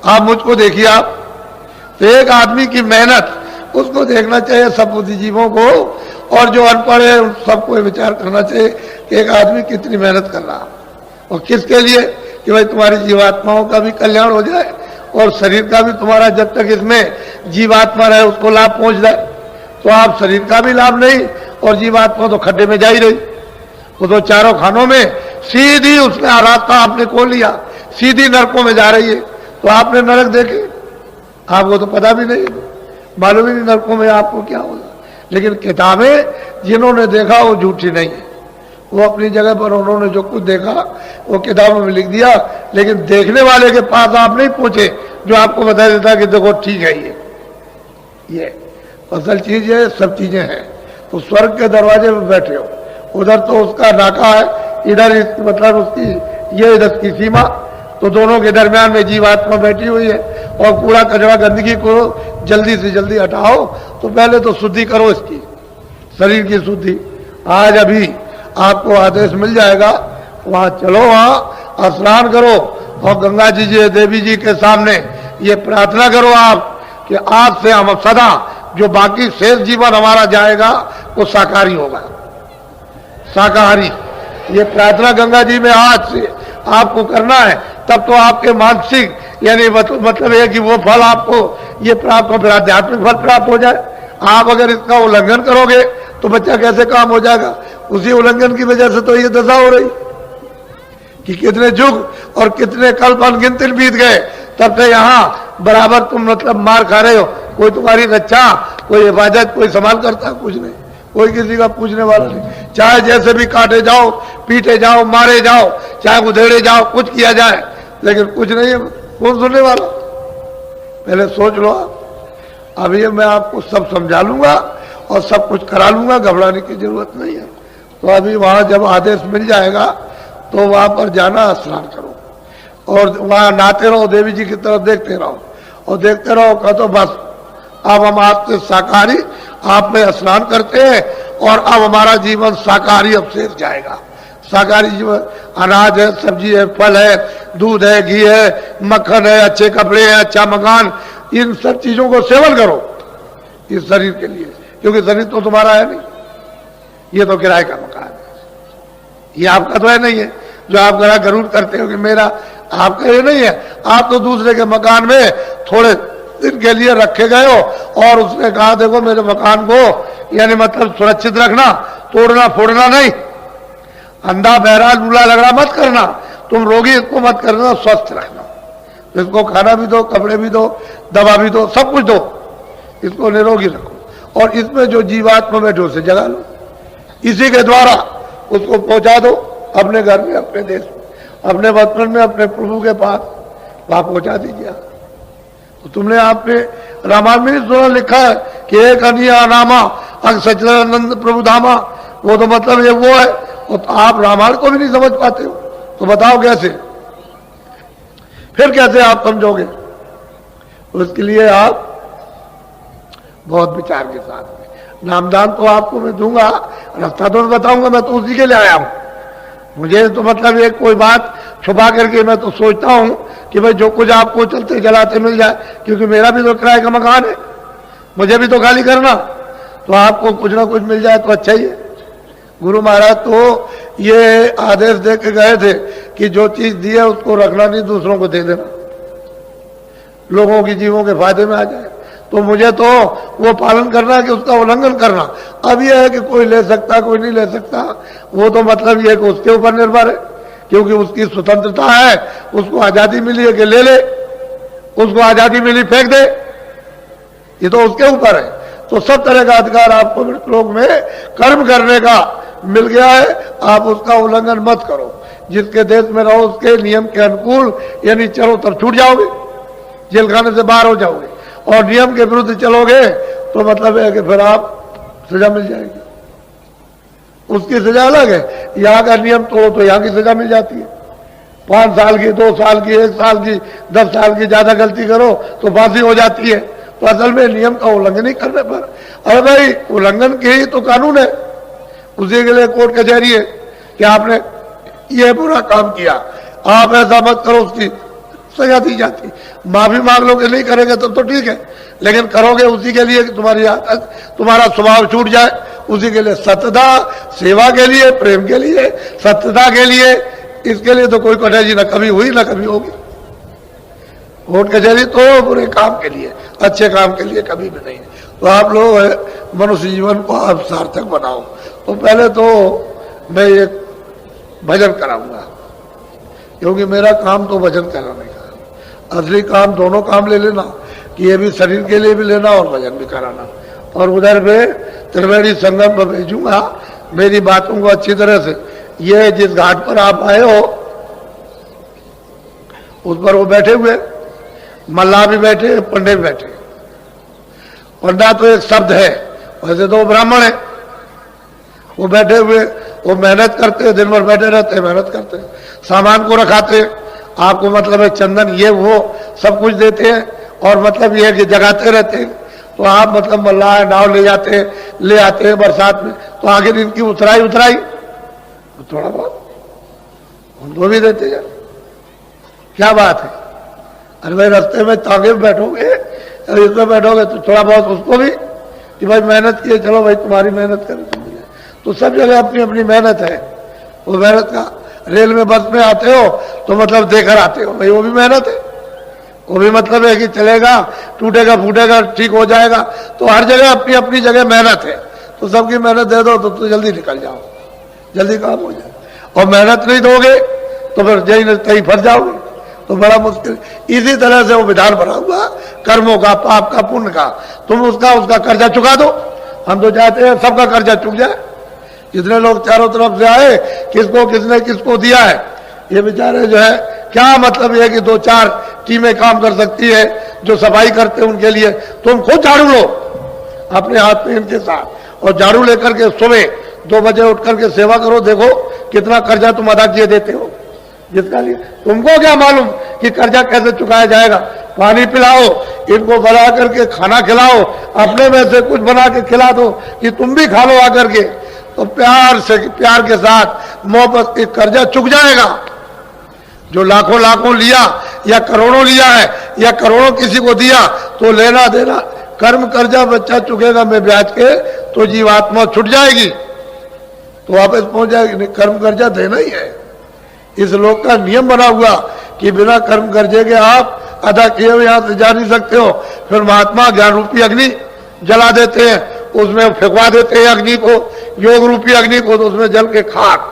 आप मुझको देखिए। आप तो एक आदमी की मेहनत, उसको देखना चाहिए सब बुद्धिजीवों को, और जो अनपढ़ है उन सबको विचार करना चाहिए कि एक आदमी कितनी मेहनत कर रहा, और किसके लिए? कि भाई तुम्हारी जीवात्माओं का भी कल्याण हो जाए और शरीर का भी तुम्हारा, जब तक इसमें जीवात्मा रहे उसको लाभ पहुंच जाए। तो आप शरीर का भी लाभ नहीं, और जीवात्मा तो खड्डे में जा ही रही। वो तो चारों खानों में सीधी उसने रास्ता आपने खोल लिया, सीधी नरकों में जा रही है। तो आपने नरक देखे? आपको तो पता भी नहीं, मालूम ही नहीं नरकों में आपको क्या होगा। लेकिन किताबें जिन्होंने देखा वो झूठी नहीं है, वो अपनी जगह पर उन्होंने जो कुछ देखा वो किताबों में लिख दिया, लेकिन देखने वाले के पास आप नहीं पहुंचे जो आपको बता देता कि देखो ठीक है ये असल चीज है, सब चीजें हैं। तो स्वर्ग के दरवाजे में बैठे हो, उधर तो उसका नाका है, इधर मतलब उसकी ये इधर की सीमा, तो दोनों के दरमियान में जीवात्मा बैठी हुई है। और कूड़ा कचरा गंदगी को जल्दी से जल्दी हटाओ, तो पहले तो शुद्धि करो इसकी, शरीर की शुद्धि। आज अभी आपको आदेश मिल जाएगा, वहां चलो, वहां स्नान करो और गंगा जी देवी जी के सामने ये प्रार्थना करो आप कि आज से हम सदा जो बाकी शेष जीवन हमारा जाएगा वो शाकाहारी होगा, शाकाहारी। ये प्रार्थना गंगा जी में आज से आपको करना है, तब तो आपके मानसिक यानी मतलब है कि वो फल आपको ये प्राप्त हो, फिर आध्यात्मिक फल प्राप्त हो जाए। आप अगर इसका उल्लंघन करोगे तो बच्चा कैसे काम हो जाएगा? उसी उल्लंघन की वजह से तो ये दशा हो रही कि कितने युग और कितने कल्प अनगिनत बीत गए, तब से यहाँ बराबर तुम मतलब मार खा रहे हो। कोई तुम्हारी रक्षा, कोई हिफाजत, कोई संभाल करता, कुछ नहीं, कोई किसी का पूछने वाला नहीं। चाहे जैसे भी काटे जाओ, पीटे जाओ, मारे जाओ, चाहे उधेड़े जाओ, कुछ किया जाए, लेकिन कुछ नहीं है, कौन सुनने वाला? पहले सोच लो आप। अभी मैं आपको सब समझा लूंगा और सब कुछ करा लूंगा, घबराने की जरूरत नहीं है। तो अभी वहां जब आदेश मिल जाएगा तो वहां पर जाना, स्नान करो और वहां नहाते रहो, देवी जी की तरफ देखते रहो और देखते रहो। कह तो बस अब हम आपसे शाकाहारी, आप में स्नान करते हैं और अब हमारा जीवन शाकाहारी अब शेष जाएगा। शाकाहारी जीवन, अनाज है, सब्जी है, फल है, दूध है, घी है, मक्खन है, अच्छे कपड़े हैं, अच्छा मकान, इन सब चीजों को सेवन करो इस शरीर के लिए, क्योंकि शरीर तो तुम्हारा है नहीं, ये तो किराए का मकान है, ये आपका तो है नहीं है। जो आप गरूर करते हो कि मेरा, आपका ये नहीं है। आप तो दूसरे के मकान में थोड़े दिन के लिए रखे गए हो और उसने कहा देखो मेरे मकान को यानी मतलब सुरक्षित रखना, तोड़ना फोड़ना नहीं। अंधा बहरा लूला लगड़ा मत करना, तुम रोगी इसको मत करना, स्वस्थ रखना। इसको खाना भी दो, कपड़े भी दो, दवा भी दो, सब कुछ दो, इसको निरोगी रखो और इसमें जो जीवात्मा बैठे उसे जगा लो, इसी के द्वारा उसको पहुंचा दो अपने घर में, अपने देश में, अपने वतन में, अपने प्रभु के पास, वहां पहुंचा दीजिए। तो तुमने आपने रामायण में सुना लिखा है कि एक अनिया नामा अंग सच्चिदानंद प्रभु धामा, वो तो मतलब ये वो है, और तो आप रामायण को भी नहीं समझ पाते हो, तो बताओ कैसे, फिर कैसे आप समझोगे? उसके लिए आप बहुत विचार के साथ में, नामदान तो आपको मैं दूंगा, रास्ता तो मैं बताऊंगा, मैं तो उसी के लिए आया हूं। मुझे तो मतलब एक कोई बात छुपा करके मैं तो सोचता हूं कि भाई जो कुछ आपको चलते जलाते मिल जाए, क्योंकि मेरा भी तो किराए का मकान है, मुझे भी तो खाली करना, तो आपको कुछ ना कुछ मिल जाए तो अच्छा ही है। गुरु महाराज तो ये आदेश दे के गए थे कि जो चीज दी है उसको रखना नहीं, दूसरों को दे देना, लोगों की जीवों के फायदे में आ जाए। तो मुझे तो वो पालन करना है कि उसका उल्लंघन करना। अब यह है कि कोई ले सकता कोई नहीं ले सकता, वो तो मतलब ये है कि उसके ऊपर निर्भर है, क्योंकि उसकी स्वतंत्रता है, उसको आजादी मिली है कि ले ले, उसको आजादी मिली फेंक दे, ये तो उसके ऊपर है। तो सब तरह का अधिकार आपको लोक में कर्म करने का मिल गया है, आप उसका उल्लंघन मत करो। जिसके देश में रहो उसके नियम के अनुकूल यानी चलो तब छूट जाओगे, जेल खाने से बाहर हो जाओगे, और नियम के विरुद्ध चलोगे तो मतलब है कि फिर आप सजा मिल जाएगी, उसकी सजा अलग है। यहाँ का नियम तोड़ो तो यहाँ की सजा मिल जाती है, 5 साल की, 2 साल की, 1 साल की, 10 साल की, ज्यादा गलती करो तो फांसी हो जाती है। तो असल में नियम का उल्लंघन नहीं करने पर, अरे भाई उल्लंघन के ही तो कानून है, उसी के लिए कोर्ट कचहरी है कि आपने ये बुरा काम किया, आप ऐसा मत करो, उसकी सजा दी जाती। माफी मांग लोगे नहीं करेंगे तो ठीक है, लेकिन करोगे उसी के लिए कि तुम्हारी आदत, तुम्हारा स्वभाव छूट जाए, उसी के लिए सत्यता, सेवा के लिए, प्रेम के लिए, सत्यता के लिए, इसके लिए तो कोई कटौती न कभी हुई न कभी होगी। कोर्ट कचहरी तो बुरे काम के लिए, अच्छे काम के लिए कभी भी नहीं। तो आप लोग मनुष्य जीवन को आप सार्थक बनाओ। तो पहले तो मैं एक भजन कराऊंगा, क्योंकि मेरा काम तो भजन कराने का, असली काम दोनों काम ले लेना, कि ये भी शरीर के लिए भी लेना और भजन भी कराना। और उधर पे त्रिवेणी संगम पर भेजूंगा मेरी बातों को अच्छी तरह से। ये जिस घाट पर आप आए हो उस पर वो बैठे हुए, मल्लाह भी बैठे, पंडे भी बैठे। पंडा तो एक शब्द है, वैसे तो वो ब्राह्मण है, वो बैठे हुए, वो मेहनत करते हैं, दिन भर बैठे रहते हैं, मेहनत करते हैं, सामान को रखाते हैं, आपको मतलब है चंदन ये वो सब कुछ देते हैं, और मतलब ये है कि जगाते रहते हैं। तो आप मतलब मल्लाह नाव ले जाते हैं, ले आते हैं बरसात में, तो आखिर इनकी उतराई तो थोड़ा बहुत उनको भी देते हैं, क्या बात है। अरे भाई रास्ते में तांगे में बैठोगे, इसमें बैठोगे तो थोड़ा बहुत उसको भी कि भाई मेहनत किए, चलो भाई तुम्हारी मेहनत करें तुम। तो सब जगह अपनी अपनी मेहनत है, वो मेहनत का। रेल में बस में आते हो तो मतलब देकर आते हो, भाई वो भी मेहनत है, वो भी मतलब है कि चलेगा, टूटेगा फूटेगा ठीक हो जाएगा। तो हर जगह अपनी अपनी जगह मेहनत है, तो सबकी मेहनत दे दो तो जल्दी निकल जाओ, जल्दी काम हो जाए। और मेहनत नहीं दोगे तो फिर जहीं कहीं फंस जाओगे, तो बड़ा मुश्किल। इसी तरह से वो विधान बना हुआ कर्मों का, पाप का, पुण्य का, तुम उसका कर्जा चुका दो। हम तो चाहते हैं सबका कर्जा चुक जाए। जितने लोग चारों तरफ से आए, किसको किसने किसको दिया है, ये बेचारे जो है क्या मतलब ये कि 2-4 टीमें काम कर सकती है, जो सफाई करते हैं उनके लिए। तुम खुद झाड़ू लो अपने हाथ में इनके साथ, और झाड़ू लेकर के सुबह 2 बजे उठ करके सेवा करो, देखो कितना कर्जा तुम अदा किए देते हो। जिसका लिए तुमको क्या मालूम कि कर्जा कैसे चुकाया जाएगा। पानी पिलाओ, इनको बना करके खाना खिलाओ, अपने में से कुछ बना के खिला दो कि तुम भी खा लो आकर के। तो प्यार से, प्यार के साथ मोहब्बत के कर्जा चुक जाएगा। जो लाखों लाखों लिया या करोड़ों लिया है या करोड़ों किसी को दिया, तो लेना देना कर्म कर्जा बच्चा चुकेगा में ब्याज के, तो जीवात्मा छुट जाएगी, तो वापस पहुंच जाएगी। नहीं, कर्म कर्जा देना ही है। इस लोक का नियम बना हुआ कि बिना कर्म कर्जे के आप अदा किए हुए यहां से जा नहीं सकते हो। फिर महात्मा ज्ञान रूपी अग्नि जला देते हैं, उसमें फेंकवा देते हैं अग्नि को, योग रूपी अग्नि को, तो उसमें जल के खाक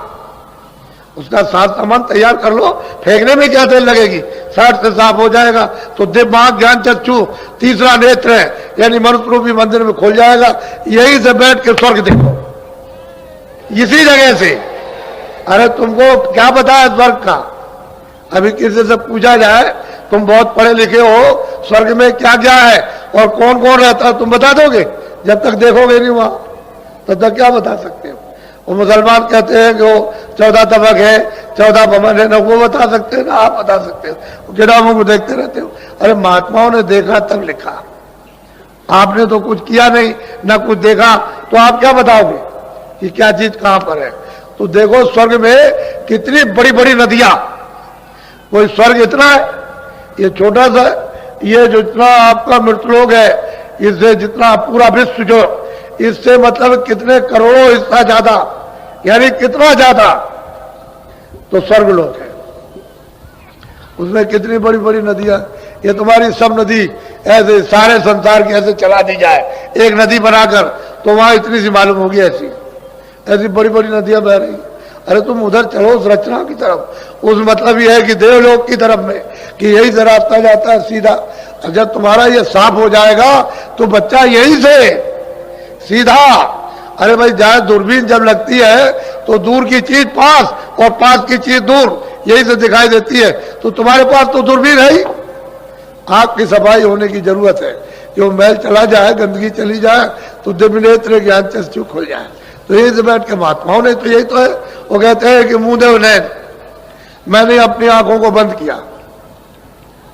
उसका साथ सामान तैयार कर लो, फेंकने में क्या देर लगेगी, 60 से साफ हो जाएगा। तो दिमाग, ज्ञान चक्षु, तीसरा नेत्र है यानी मनुष्य रूपी मंदिर में खुल जाएगा। यहीं से बैठ के स्वर्ग देखो, इसी जगह से। अरे तुमको क्या पता है स्वर्ग का? अभी किसी से पूछा जाए तुम बहुत पढ़े लिखे हो, स्वर्ग में क्या क्या है और कौन कौन रहता है, तुम बता दोगे? जब तक देखोगे नहीं वहां तब तक क्या बता सकते हो? वो मुसलमान कहते हैं कि वो 14 तबक है, 14 भवन है, ना वो बता सकते हैं ना आप बता सकते हो, किताबों को देखते रहते हो। अरे महात्माओं ने देखा तब लिखा, आपने तो कुछ किया नहीं ना कुछ देखा, तो आप क्या बताओगे कि क्या चीज कहां पर है? तो देखो स्वर्ग में कितनी बड़ी बड़ी नदियां, कोई स्वर्ग इतना है, ये छोटा सा, ये जो इतना आपका मृतलोक है, इससे जितना पूरा विश्व जो, इससे मतलब कितने करोड़ों हिस्सा ज्यादा, यानी कितना ज्यादा तो स्वर्गलोक है। उसमें कितनी बड़ी बड़ी नदियां, ये तुम्हारी सब नदी ऐसे सारे संसार की ऐसे चला दी जाए एक नदी बनाकर, तो वहां इतनी सी मालूम होगी, ऐसी ऐसी बड़ी बड़ी नदियां बह रही। अरे तुम उधर चलो उस रचना की तरफ, उस मतलब ये है कि देवलोक की तरफ में, कि यही से रास्ता जाता है सीधा। जब तुम्हारा ये साफ हो जाएगा तो बच्चा यही से सीधा, अरे भाई जहां दूरबीन जब लगती है तो दूर की चीज पास और पास की चीज दूर, यही से दिखाई देती है। तो तुम्हारे पास तो दूरबीन है ही, आंख की सफाई होने की जरूरत है कि वो मैल चला जाए, गंदगी चली जाए तो दिव्य नेत्र ज्ञान चक्षु खुल जाए। तो यही से बैठ के महात्माओं ने तो यही तो है, वो कहते हैं कि मुंह देव नैन, मैंने अपनी आंखों को बंद किया,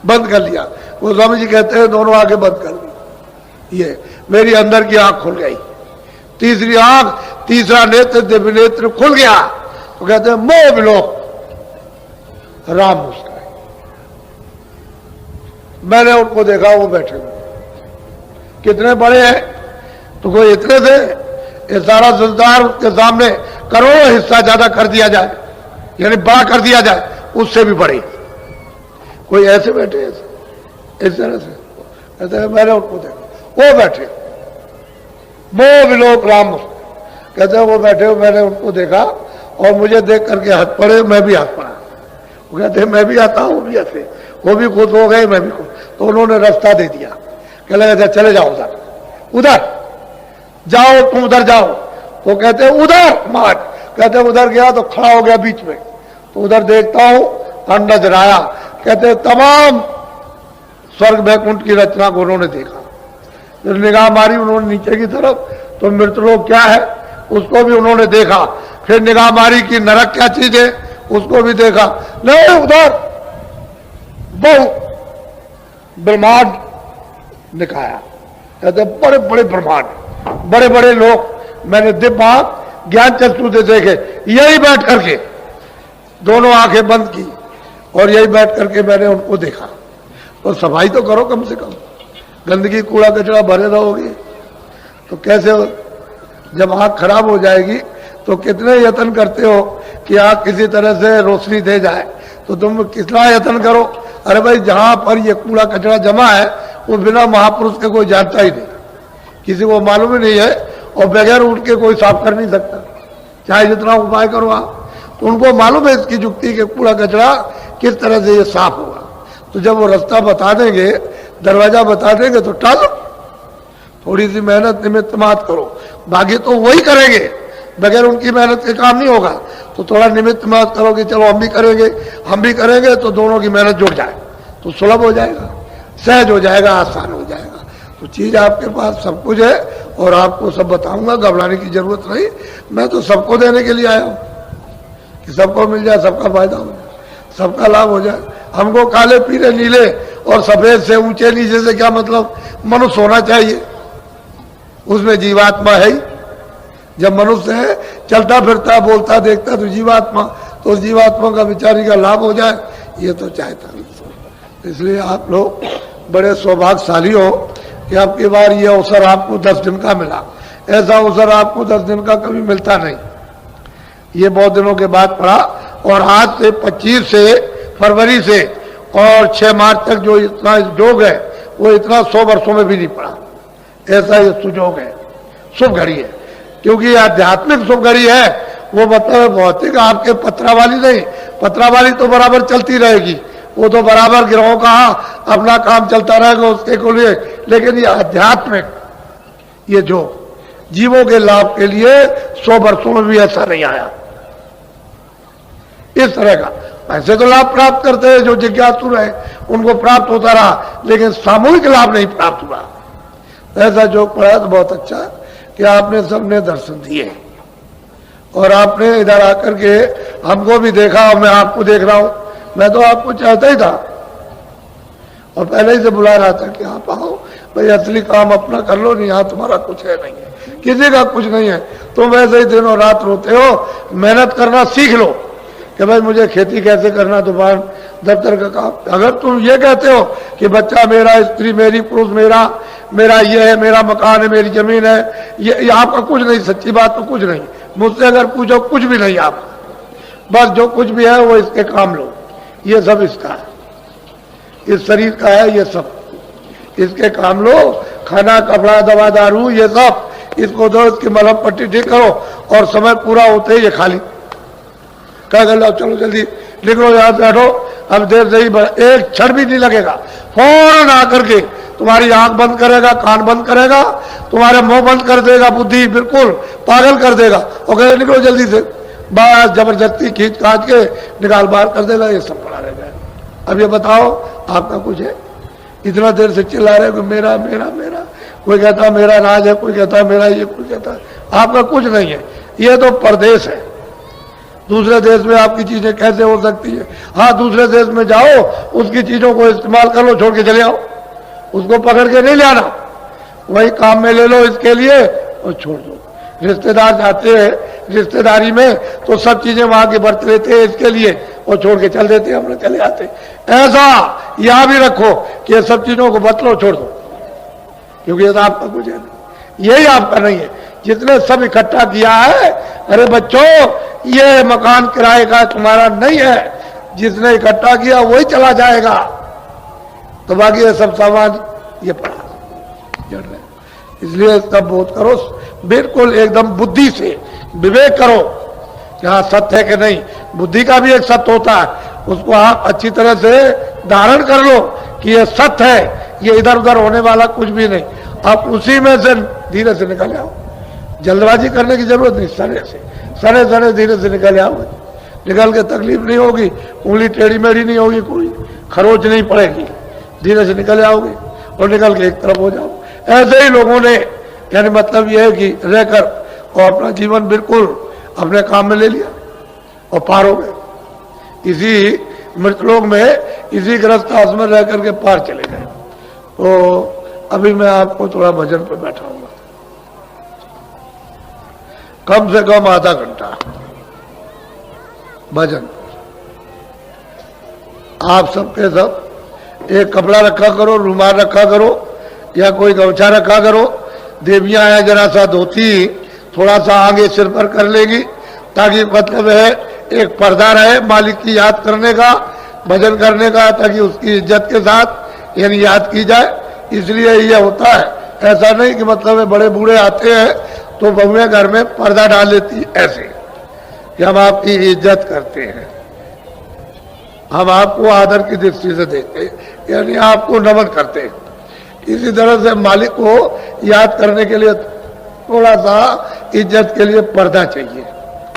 बंद कर लिया। वो स्वामी जी कहते हैं दोनों आंखें बंद कर ली, ये मेरी अंदर की आंख खुल गई, तीसरी आंख, तीसरा नेत्र, दिव्य नेत्र खुल गया। तो कहते हैं मोह विलोक राम मुस्काए। मैंने उनको देखा, वो बैठे हुए कितने बड़े हैं, तो कोई इतने थे, ये सारा संसार उसके सामने करोड़ों हिस्सा ज्यादा कर दिया जाए, यानी बड़ा कर दिया जाए, उससे भी बड़े। कोई ऐसे बैठे, ऐसे इस तरह से कहते हैं मैंने उनको देखा, वो बैठे मोह विलोक राम, कहते हैं वो बैठे हो, मैंने उनको देखा और मुझे देख करके हंस पड़े, मैं भी हंस पड़ा। वो कहते हैं मैं भी आता हूँ, वो भी हंसे, वो भी खुश हो गए, मैं भी खुश। तो उन्होंने रास्ता दे दिया, कह लगे चले जाओ उधर, उधर जाओ, तुम उधर जाओ। तो कहते हैं उधर मार, कहते हैं उधर गया तो खड़ा हो गया बीच में, तो उधर देखता हूं, नजर आया, कहते तमाम स्वर्ग वैकुंठ की रचना को उन्होंने देखा। जब निगाह मारी उन्होंने नीचे की तरफ, तो मृतलोक क्या है उसको भी उन्होंने देखा। फिर निगाह मारी कि नरक क्या चीज है, उसको भी देखा। नहीं, उधर बहु ब्रह्मांड दिखाया, कहते बड़े बड़े ब्रह्मांड, बड़े बड़े लोग, मैंने दिमाग ज्ञान चक्षु से देखे, यही बैठ करके दोनों आंखें बंद की और यही बैठ करके मैंने उनको देखा। तो सफाई तो करो कम से कम, गंदगी कूड़ा कचरा भरे रहोगे तो कैसे हो? जब आंख खराब हो जाएगी तो कितने यत्न करते हो कि आंख किसी तरह से रोशनी दे जाए, तो तुम कितना यत्न करो। अरे भाई जहां पर ये कूड़ा कचरा जमा है वो बिना महापुरुष के कोई जानता ही नहीं, किसी को मालूम ही नहीं है, और बगैर उठ के कोई साफ कर नहीं सकता, चाहे जितना उपाय करो आप। तो उनको मालूम है इसकी युक्ति के कूड़ा कचरा किस तरह से ये साफ होगा। तो जब वो रास्ता बता देंगे, दरवाजा बता देंगे तो टालो, थोड़ी सी मेहनत निमित्त मत करो, बाकी तो वही करेंगे, बगैर उनकी मेहनत के काम नहीं होगा। तो थोड़ा निमित्त मत करो कि चलो हम भी करेंगे तो दोनों की मेहनत जुड़ जाए, तो सुलभ हो जाएगा, सहज हो जाएगा, आसान हो जाएगा। तो चीज आपके पास सब कुछ है और आपको सब बताऊंगा, घबराने की जरूरत नहीं। मैं तो सबको देने के लिए आया हूं कि सबको मिल जाए, सबका फायदा हो जाए, सबका लाभ हो जाए। हमको काले पीले नीले और सफेद से ऊंचे नीचे से क्या मतलब, मनुष्य होना चाहिए, उसमें जीवात्मा है ही। जब मनुष्य है, चलता फिरता बोलता देखता तो जीवात्मा, तो उस जीवात्मा का बेचारी का लाभ हो जाए, ये तो चाहता नहीं। इसलिए आप लोग बड़े सौभाग्यशाली हो कि आपकी बार ये अवसर आपको 10 दिन का मिला। ऐसा अवसर आपको 10 दिन का कभी मिलता नहीं, ये बहुत दिनों के बाद पड़ा। और आज से 25 से फरवरी से और 6 मार्च तक जो इतना योग है वो इतना 100 वर्षों में भी नहीं पड़ा। ऐसा ये सुयोग है, शुभ घड़ी है, क्योंकि आध्यात्मिक शुभ घड़ी है वो मतलब भौतिक आपके पत्रा वाली नहीं, पत्रा वाली तो बराबर चलती रहेगी, वो तो बराबर गिरोह का अपना काम चलता रहेगा उसके को लिए। लेकिन ये आध्यात्मिक, ये जो जीवों के लाभ के लिए 100 वर्षों में भी ऐसा नहीं आया इस तरह का। ऐसे तो लाभ प्राप्त करते हैं जो जिज्ञासु रहे, उनको प्राप्त होता रहा, लेकिन सामूहिक लाभ नहीं प्राप्त हुआ। ऐसा जो पढ़ा तो बहुत अच्छा कि आपने सबने दर्शन दिए और आपने इधर आकर के हमको भी देखा, और मैं आपको देख रहा हूं। मैं तो आपको चाहता ही था और पहले ही से बुला रहा था कि आप आओ भाई, असली काम अपना कर लो, नहीं यहाँ तुम्हारा कुछ है नहीं है, किसी का कुछ नहीं है। तुम वैसे ही दिनों रात रोते हो, मेहनत करना सीख लो कि भाई मुझे खेती कैसे करना, दुकान दफ्तर का काम। अगर तुम ये कहते हो कि बच्चा मेरा, स्त्री मेरी, पुरुष मेरा, मेरा ये है, मेरा मकान है, मेरी जमीन है, ये आपका कुछ नहीं, सच्ची बात तो कुछ नहीं। मुझसे अगर पूछो कुछ भी नहीं आप, बस जो कुछ भी है वो इसके काम लो, ये सब इसका है, इस शरीर का है, ये सब इसके काम लो। खाना, कपड़ा, दवा, दारू, ये सब इसको दो, इसकी मलहम पट्टी ठीक करो, और समय पूरा होते ही ये खाली क्या कर लो, चलो जल्दी निकलो यहाँ से, हटो, अब देर से ही एक क्षण भी नहीं लगेगा। फौरन आकर के तुम्हारी आंख बंद करेगा, कान बंद करेगा, तुम्हारे मुंह बंद कर देगा, बुद्धि बिल्कुल पागल कर देगा, और कहे निकलो जल्दी से, बस जबरदस्ती खींच काट के निकाल बाहर कर देगा। ये सब पड़ा रहेगा। अब ये बताओ आपका कुछ है? इतना देर से चिल्ला रहे हो मेरा मेरा मेरा, कोई कहता मेरा राज है, कोई कहता मेरा ये, कोई कहता आपका कुछ नहीं है। ये तो परदेश है, दूसरे देश में आपकी चीजें कैसे हो सकती है? हाँ, दूसरे देश में जाओ, उसकी चीजों को इस्तेमाल कर लो, छोड़ के चले आओ, उसको पकड़ के नहीं ले आना, वही काम में ले लो इसके लिए और छोड़ दो। रिश्तेदार जाते हैं रिश्तेदारी में तो सब चीजें वहां के बरत लेते हैं इसके लिए, और छोड़ के चल देते हैं, हम लोग चले आते। ऐसा यहां भी रखो कि ये सब चीजों को बतलो, छोड़ दो, क्योंकि ये तो आपका कुछ है नहीं, यही आपका नहीं है। जितने सब इकट्ठा किया है, अरे बच्चों ये मकान किराए का तुम्हारा नहीं है, जिसने इकट्ठा किया वही चला जाएगा, तो बाकी ये सब सामान ये पड़ा जड़ रहे। इसलिए सब बोध करो, बिल्कुल एकदम बुद्धि से विवेक करो कि हाँ सत्य है कि नहीं। बुद्धि का भी एक सत्य होता है, उसको आप अच्छी तरह से धारण कर लो कि ये सत्य है, ये इधर उधर होने वाला कुछ भी नहीं। आप उसी में से धीरे से निकल आओ, जल्दबाजी करने की जरूरत नहीं, सरे सरे धीरे से निकल आओ, निकल के तकलीफ नहीं होगी, उंगली टेढ़ी मेढ़ी नहीं होगी, कोई खरोच नहीं पड़ेगी, धीरे से निकल आओगे और निकल के एक तरफ हो जाओ। ऐसे ही लोगों ने, यानी मतलब यह है कि रहकर और अपना जीवन बिल्कुल अपने काम में ले लिया और पार हो गए। इसी मृतलोक में, इसी ग्रस्त आस में रह करके पार चले गए। तो अभी मैं आपको थोड़ा भजन पे बैठाऊंगा, कम से कम आधा घंटा भजन। आप सबके सब एक कपड़ा रखा करो, रुमाल रखा करो, या कोई गमछा रखा करो। देवियां हैं, जरा सा धोती थोड़ा सा आगे सिर पर कर लेगी, ताकि मतलब है एक पर्दा रहे मालिक की याद करने का, भजन करने का, ताकि उसकी इज्जत के साथ यानी याद की जाए। इसलिए यह होता है, ऐसा नहीं कि मतलब बड़े बूढ़े आते हैं तो बहुएं घर में पर्दा डाल लेती, ऐसे कि हम आपकी इज्जत करते हैं, हम आपको आदर की दृष्टि से देखते हैं, यानी आपको नमन करते हैं। इसी तरह से मालिक को याद करने के लिए थोड़ा सा इज्जत के लिए पर्दा चाहिए,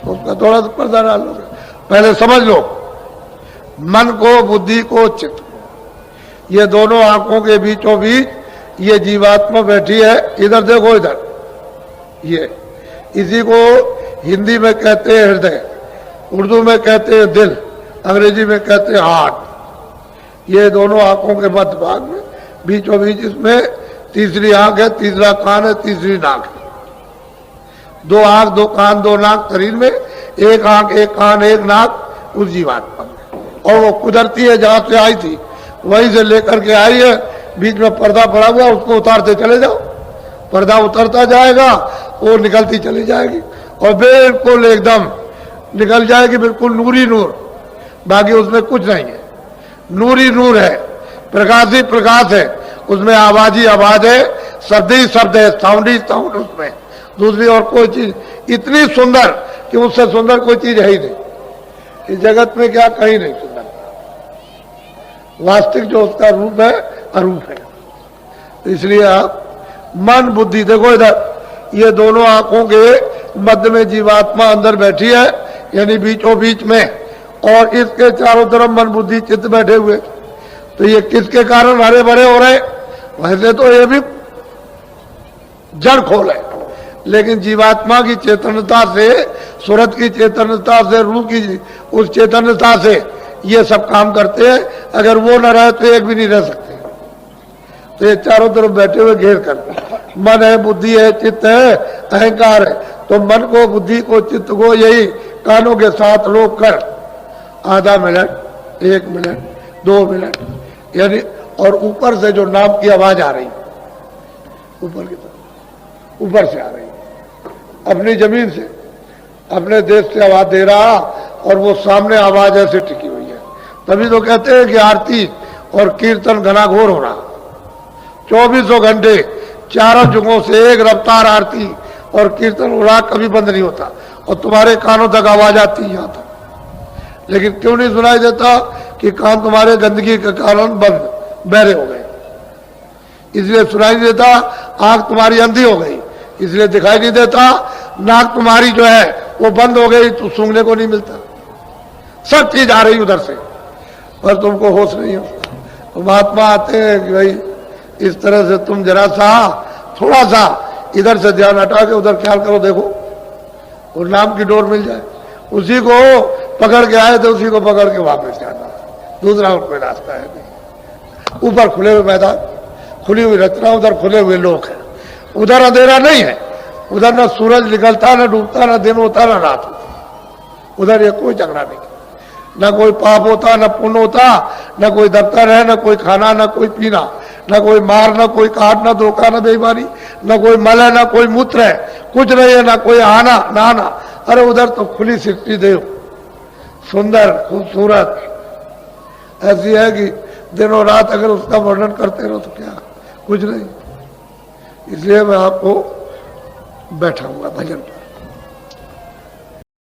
उसका थोड़ा सा पर्दा डाल लो। पहले समझ लो, मन को, बुद्धि को, चित्त को, ये दोनों आंखों के बीचों बीच ये जीवात्मा बैठी है। इधर देखो, इधर ये, इसी को हिंदी में कहते हैं हृदय, उर्दू में कहते हैं दिल, अंग्रेजी में कहते हैं हार्ट। ये दोनों आंखों के मध्य भाग में बीचों बीच इसमें तीसरी आंख है, तीसरा कान है, तीसरी नाक है। दो आंख, दो कान, दो नाक शरीर में, एक आंख, एक कान, एक नाक उस जीवात्मा में। और वो कुदरती है, जहां से आई थी वहीं से लेकर के आई है। बीच में पर्दा पड़ा हुआ, उसको उतारते चले जाओ, पर्दा उतरता जाएगा, वो निकलती चली जाएगी और बिल्कुल एकदम निकल जाएगी, बिल्कुल नूरी नूर, बाकी उसमें कुछ नहीं है। नूरी नूर है, प्रकाश ही प्रकाश है, उसमें आवाज ही आवाज है, शब्द ही शब्द है, साउंड ही साउंड उसमें, दूसरी और कोई चीज। इतनी सुंदर कि उससे सुंदर कोई चीज है ही नहीं, इस जगत में क्या कहीं नहीं सुंदर। वास्तविक जो उसका रूप है अरूप है। इसलिए आप मन बुद्धि देखो इधर, ये दोनों आंखों के मध्य में जीवात्मा अंदर बैठी है, यानी बीचों बीच में, और इसके चारों तरफ मन बुद्धि चित्त बैठे हुए। तो ये किसके कारण हरे भरे हो रहे? वैसे तो ये भी जड़ खोल है, लेकिन जीवात्मा की चेतनता से, सूरत की चेतनता से, रूह की उस चेतनता से ये सब काम करते हैं। अगर वो न रहे तो एक भी नहीं रह सकते। तो ये चारों तरफ बैठे हुए घेर कर, मन है, बुद्धि है, चित्त है, अहंकार है। तो मन को, बुद्धि को, चित्त को यही कानों के साथ रोक कर आधा मिनट, 1 मिनट, 2 मिनट, यानी, और ऊपर से जो नाम की आवाज आ रही, ऊपर की तरफ, ऊपर से आ रही, अपनी जमीन से, अपने देश से आवाज दे रहा, और वो सामने आवाज ऐसे टिकी हुई है। तभी तो कहते हैं कि आरती और कीर्तन घनाघोर हो रहा, 24 घंटे चारों जुगों से एक रफ्तार आरती और कीर्तन हो रहा, कभी बंद नहीं होता, और तुम्हारे कानों तक आवाज आती है यहां तक। लेकिन क्यों नहीं सुनाई देता? कि कान तुम्हारे गंदगी के कारण बंद, बहरे हो गए, इसलिए सुनाई नहीं देता। आंख तुम्हारी अंधी हो गई, इसलिए दिखाई नहीं देता। नाक तुम्हारी जो है वो बंद हो गई, तो सूंघने को नहीं मिलता। सब चीज आ रही उधर से, पर तुमको होश नहीं हो। तो महात्मा आते हैं कि भाई इस तरह से तुम जरा सा, थोड़ा सा इधर से ध्यान हटा के उधर ख्याल करो, देखो और नाम की डोर मिल जाए। उसी को पकड़ के आए तो उसी को पकड़ के वापस जाना, दूसरा और कोई रास्ता है नहीं। ऊपर खुले हुए मैदान, खुली हुई रचना, उधर खुले हुए लोग हैं। उधर अंधेरा नहीं है, उधर न सूरज निकलता, न डूबता, न दिन होता, न रात होता। उधर ये कोई झगड़ा नहीं, न कोई पाप होता, न पुण्य होता, न कोई दफ्तर है, न कोई खाना, न कोई पीना, न कोई मार, न कोई काट, न धोखा, न बेईमानी, न कोई मल है, न कोई मूत्र है, कुछ नहीं है, न कोई आना नहाना। अरे उधर तो खुली सृष्टि देव, सुंदर, खूबसूरत, ऐसी है कि दिनों रात अगर उसका वर्णन करते रहो तो क्या, कुछ नहीं। इसलिए मैं आपको बैठा हुआ भजन